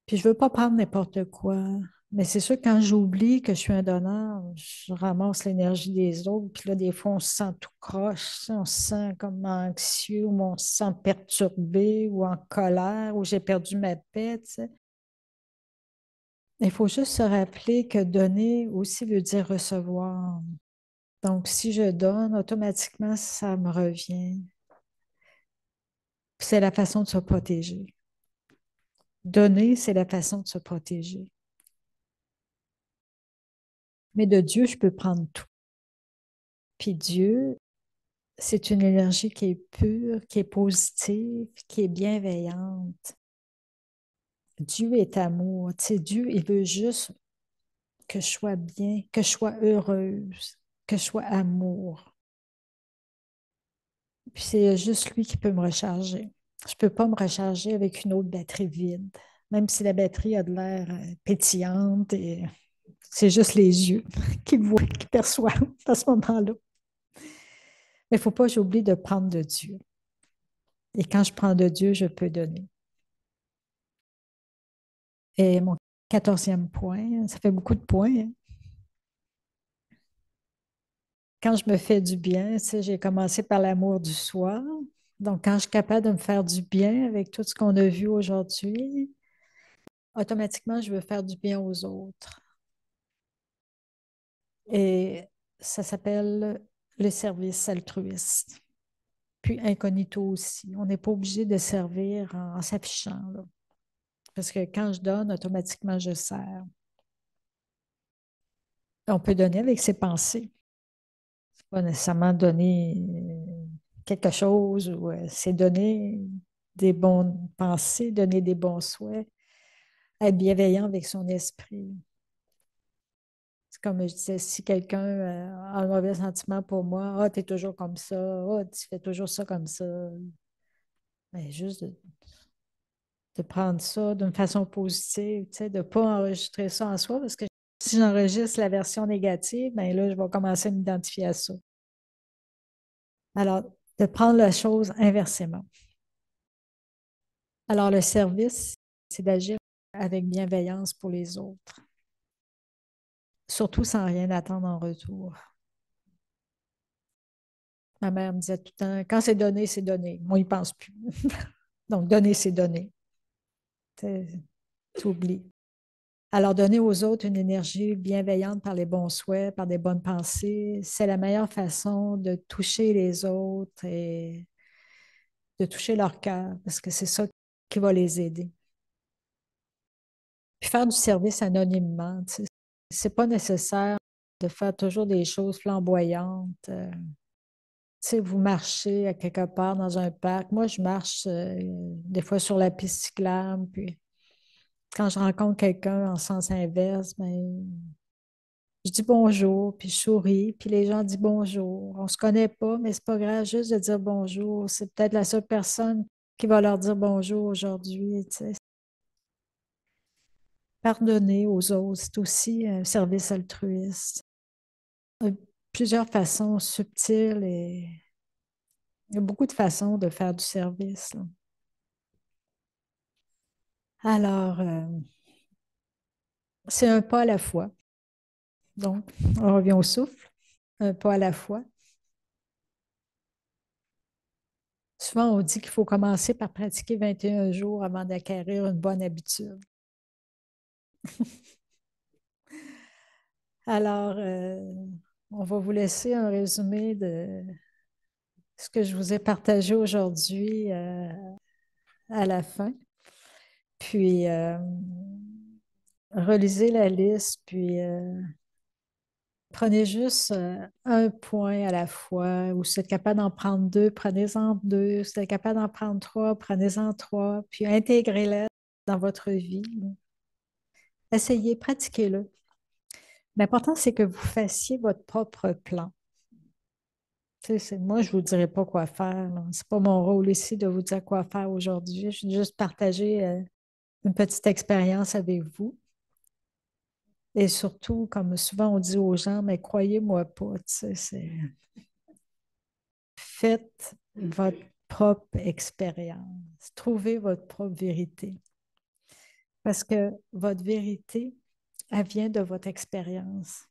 Puis je veux pas prendre n'importe quoi. Mais c'est sûr, quand j'oublie que je suis un donneur, je ramasse l'énergie des autres. Puis là, des fois, on se sent tout croche, tu sais, on se sent comme anxieux, ou on se sent perturbé, ou en colère, ou j'ai perdu ma paix, tu sais. Il faut juste se rappeler que donner aussi veut dire recevoir. Donc, si je donne, automatiquement, ça me revient. Puis c'est la façon de se protéger. Donner, c'est la façon de se protéger. Mais de Dieu, je peux prendre tout. Puis Dieu, c'est une énergie qui est pure, qui est positive, qui est bienveillante. Dieu est amour. Tu sais, Dieu, il veut juste que je sois bien, que je sois heureuse, que je sois amour. Puis c'est juste lui qui peut me recharger. Je ne peux pas me recharger avec une autre batterie vide, même si la batterie a de l'air pétillante et c'est juste les yeux qui voient, qui perçoivent à ce moment-là. Mais il ne faut pas que j'oublie de prendre de Dieu. Et quand je prends de Dieu, je peux donner. Et mon 14e point, ça fait beaucoup de points, hein. Quand je me fais du bien, tu sais, j'ai commencé par l'amour du soi. Donc, quand je suis capable de me faire du bien avec tout ce qu'on a vu aujourd'hui, automatiquement, je veux faire du bien aux autres. Et ça s'appelle le service altruiste. Puis incognito aussi. On n'est pas obligé de servir en s'affichant, là. Parce que quand je donne, automatiquement, je sers. On peut donner avec ses pensées. C'est pas nécessairement donner quelque chose ou c'est donner des bonnes pensées, donner des bons souhaits, être bienveillant avec son esprit. C'est comme je disais, si quelqu'un a un mauvais sentiment pour moi, ah, t'es toujours comme ça, ah, tu fais toujours ça comme ça. Mais juste de prendre ça d'une façon positive, tu sais, de ne pas enregistrer ça en soi, parce que si j'enregistre la version négative, bien là, je vais commencer à m'identifier à ça. Alors, de prendre la chose inversement. Alors, le service, c'est d'agir avec bienveillance pour les autres, surtout sans rien attendre en retour. Ma mère me disait tout le temps, quand c'est donné, c'est donné. Moi, il ne pense plus. Donc, donner, c'est donner. Tu oublies. Alors, donner aux autres une énergie bienveillante par les bons souhaits, par des bonnes pensées, c'est la meilleure façon de toucher les autres et de toucher leur cœur, parce que c'est ça qui va les aider. Puis faire du service anonymement, tu sais, c'est pas nécessaire de faire toujours des choses flamboyantes. Tu sais, vous marchez à quelque part dans un parc. Moi, je marche des fois sur la piste cyclable, puis quand je rencontre quelqu'un en sens inverse, ben, je dis bonjour, puis je souris, puis les gens disent bonjour. On ne se connaît pas, mais c'est pas grave, juste de dire bonjour. C'est peut-être la seule personne qui va leur dire bonjour aujourd'hui, tu sais. Pardonner aux autres, c'est aussi un service altruiste. Il y a plusieurs façons subtiles et il y a beaucoup de façons de faire du service, là. Alors, c'est un pas à la fois. Donc, on revient au souffle, un pas à la fois. Souvent, on dit qu'il faut commencer par pratiquer 21 jours avant d'acquérir une bonne habitude. Alors, on va vous laisser un résumé de ce que je vous ai partagé aujourd'hui à la fin. Puis, relisez la liste, puis prenez juste un point à la fois. Ou si vous êtes capable d'en prendre deux, prenez-en deux. Si vous êtes capable d'en prendre trois, prenez-en trois. Puis intégrez-les dans votre vie. Essayez, pratiquez-le. L'important, c'est que vous fassiez votre propre plan. Tu sais, moi, je ne vous dirai pas quoi faire, là. C'est pas mon rôle ici de vous dire quoi faire aujourd'hui. Je vais juste partager une petite expérience avec vous. Et surtout, comme souvent on dit aux gens, mais croyez-moi pas, tu sais, faites votre propre expérience, trouvez votre propre vérité. Parce que votre vérité, elle vient de votre expérience.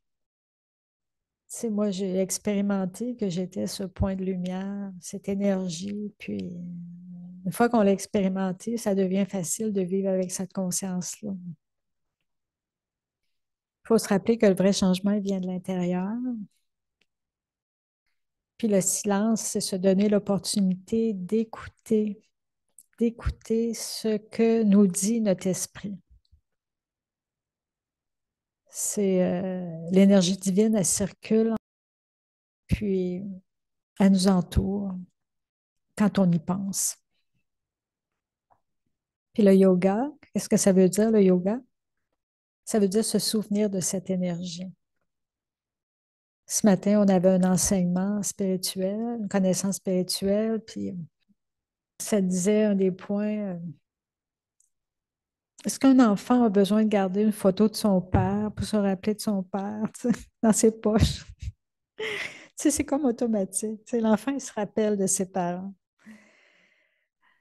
Tu sais, moi, j'ai expérimenté que j'étais ce point de lumière, cette énergie, puis une fois qu'on l'a expérimenté, ça devient facile de vivre avec cette conscience-là. Il faut se rappeler que le vrai changement il vient de l'intérieur. Puis le silence, c'est se donner l'opportunité d'écouter ce que nous dit notre esprit. C'est l'énergie divine, elle circule, puis elle nous entoure quand on y pense. Puis le yoga, qu'est-ce que ça veut dire, le yoga? Ça veut dire se souvenir de cette énergie. Ce matin, on avait un enseignement spirituel, une connaissance spirituelle, puis ça disait un des points, est-ce qu'un enfant a besoin de garder une photo de son père pour se rappeler de son père, tu sais, dans ses poches? Tu sais, c'est comme automatique. Tu sais, l'enfant, il se rappelle de ses parents.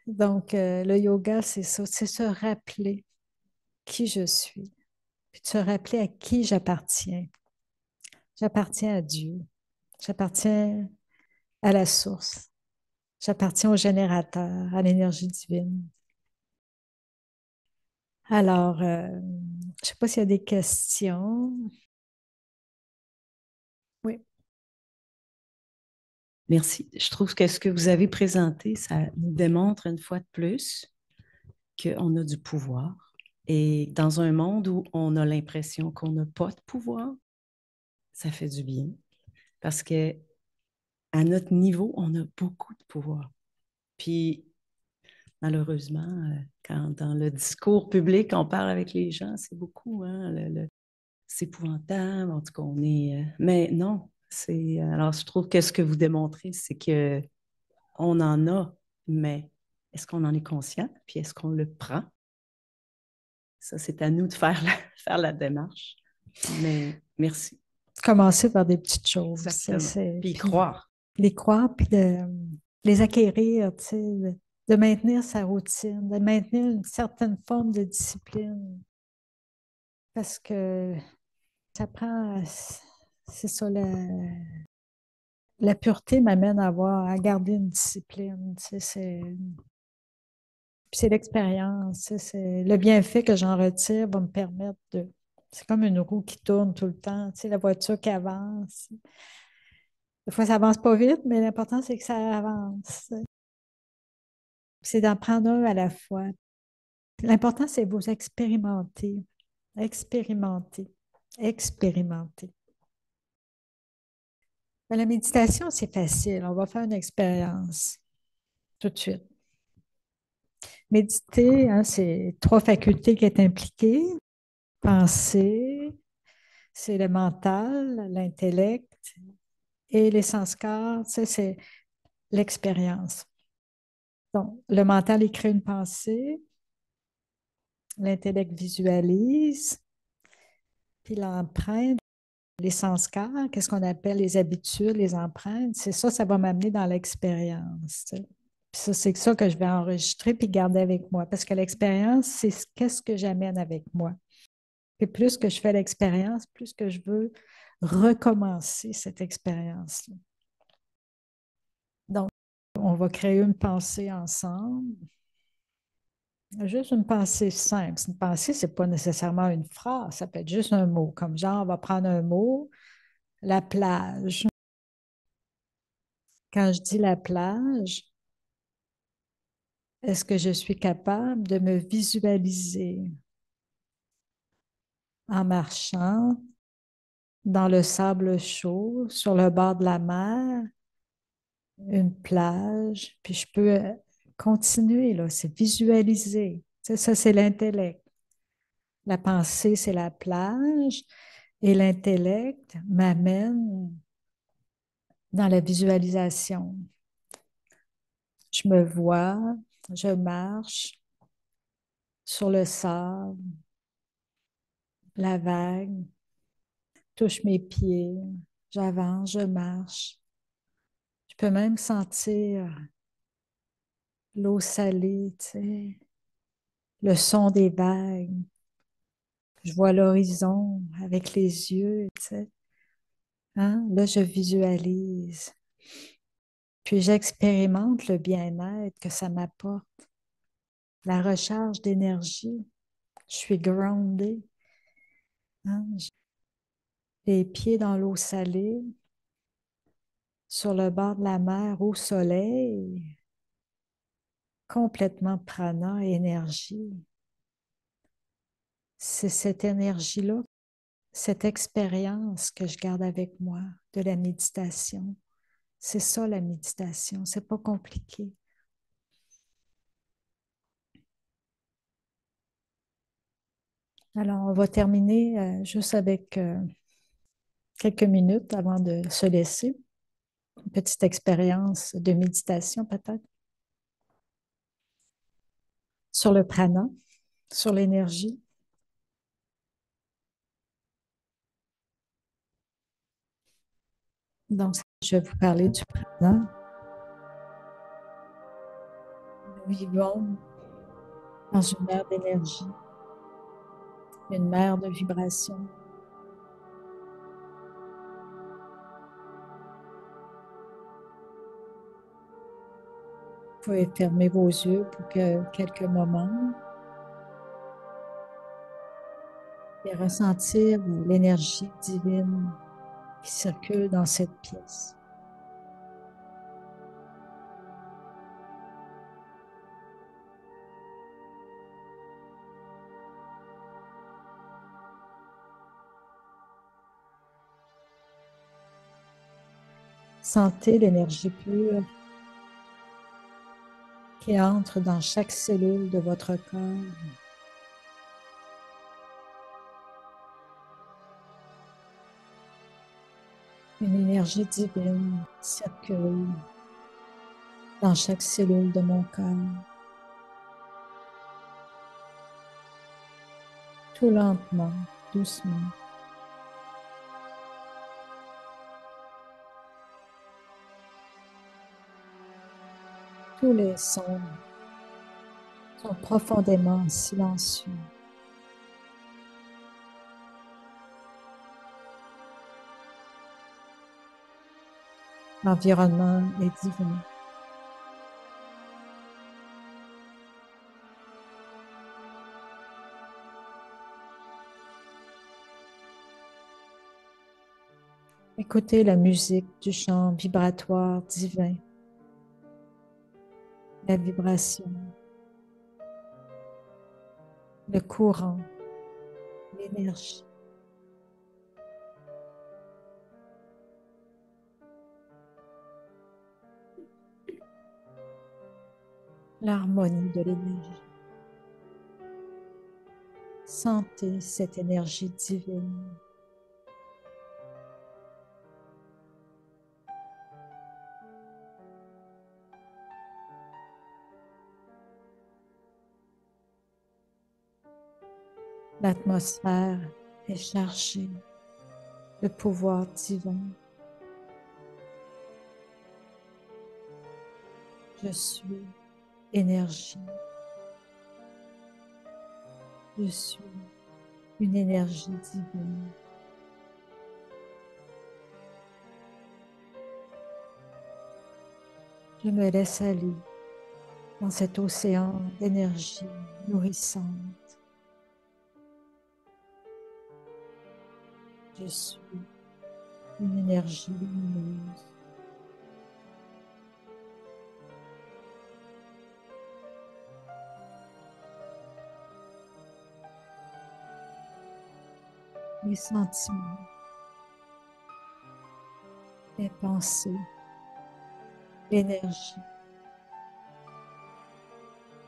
Donc, le yoga, c'est ça, c'est se rappeler qui je suis, puis de se rappeler à qui j'appartiens. J'appartiens à Dieu, j'appartiens à la source, j'appartiens au générateur, à l'énergie divine. Alors, je ne sais pas s'il y a des questions. Oui. Merci. Je trouve que ce que vous avez présenté, ça nous démontre une fois de plus qu'on a du pouvoir. Et dans un monde où on a l'impression qu'on n'a pas de pouvoir, ça fait du bien. Parce que à notre niveau, on a beaucoup de pouvoir. Puis, malheureusement, quand dans le discours public, on parle avec les gens, c'est beaucoup, hein, c'est épouvantable, en tout cas, on est... mais non, c'est... Alors, je trouve que ce que vous démontrez, c'est que on en a, mais est-ce qu'on en est conscient? Puis est-ce qu'on le prend? Ça, c'est à nous de faire faire la démarche. Mais merci. Commencer par des petites choses. Exactement. Puis y Puis croire. les croire, puis de les acquérir, tu sais, de maintenir sa routine, de maintenir une certaine forme de discipline. Parce que ça prend, c'est ça, la pureté m'amène à garder une discipline. Tu sais, c'est l'expérience. Tu sais, le bienfait que j'en retire va me permettre de. C'est comme une roue qui tourne tout le temps. Tu sais, la voiture qui avance. Des fois, ça avance pas vite, mais l'important, c'est que ça avance. C'est d'en prendre un à la fois. L'important, c'est vous expérimenter, expérimenter, expérimenter. Mais la méditation, c'est facile. On va faire une expérience tout de suite. Méditer, hein, c'est trois facultés qui sont impliquées. Penser, c'est le mental, l'intellect et les sens-corps, c'est l'expérience. Donc, le mental, il crée une pensée, l'intellect visualise, puis l'empreinte, les sens-corps, qu'est-ce qu'on appelle les habitudes, les empreintes, c'est ça, ça va m'amener dans l'expérience. Tu sais. Puis ça, c'est ça que je vais enregistrer puis garder avec moi, parce que l'expérience, c'est qu'est-ce que j'amène avec moi. Puis plus que je fais l'expérience, plus que je veux recommencer cette expérience-là. Donc, on va créer une pensée ensemble. Juste une pensée simple. Une pensée, ce n'est pas nécessairement une phrase, ça peut être juste un mot. Comme genre, on va prendre un mot, la plage. Quand je dis la plage, est-ce que je suis capable de me visualiser en marchant dans le sable chaud, sur le bord de la mer, une plage, puis je peux continuer, là, c'est visualiser. Ça, c'est l'intellect. La pensée, c'est la plage, et l'intellect m'amène dans la visualisation. Je me vois, je marche sur le sable, la vague, touche mes pieds, j'avance, je marche. Je peux même sentir l'eau salée, tu sais, le son des vagues. Je vois l'horizon avec les yeux, tu sais. Hein? Là, je visualise. Puis j'expérimente le bien-être que ça m'apporte, la recharge d'énergie. Je suis groundée. Hein? Les pieds dans l'eau salée, sur le bord de la mer, au soleil, complètement prana, énergie. C'est cette énergie-là, cette expérience que je garde avec moi de la méditation. C'est ça la méditation, c'est pas compliqué. Alors, on va terminer juste avec quelques minutes avant de se laisser. Une petite expérience de méditation peut-être sur le prana, sur l'énergie. Donc, je vais vous parler du prana. Nous vivons dans une mer d'énergie, une mer de vibrations. Vous pouvez fermer vos yeux pour quelques moments et ressentir l'énergie divine qui circule dans cette pièce. Sentez l'énergie pure qui entre dans chaque cellule de votre corps. Une énergie divine circule dans chaque cellule de mon corps. Tout lentement, doucement. Tous les sons sont profondément silencieux. L'environnement est divin. Écoutez la musique du chant vibratoire divin, la vibration, le courant, l'énergie. L'harmonie de l'énergie. Sentez cette énergie divine. L'atmosphère est chargée de pouvoir divin. Je suis énergie. Je suis une énergie divine. Je me laisse aller dans cet océan d'énergie nourrissante. Je suis une énergie lumineuse. Les sentiments, les pensées, l'énergie.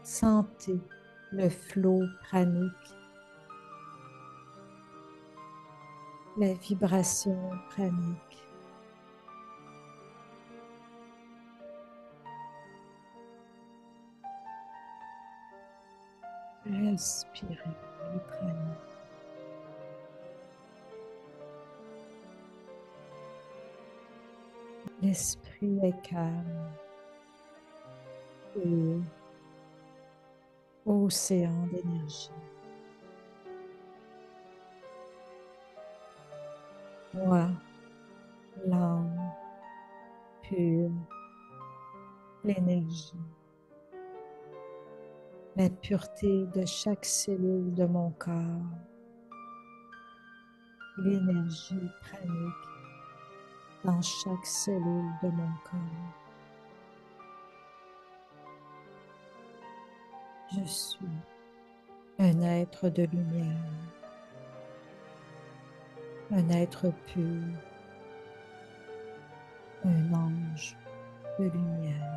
Sentez le flot pranique, la vibration pranique. Respirez le pranique. L'esprit est calme et océan d'énergie. Moi, l'âme pure, l'énergie, la pureté de chaque cellule de mon corps, l'énergie pranique dans chaque cellule de mon corps. Je suis un être de lumière, un être pur, un ange de lumière.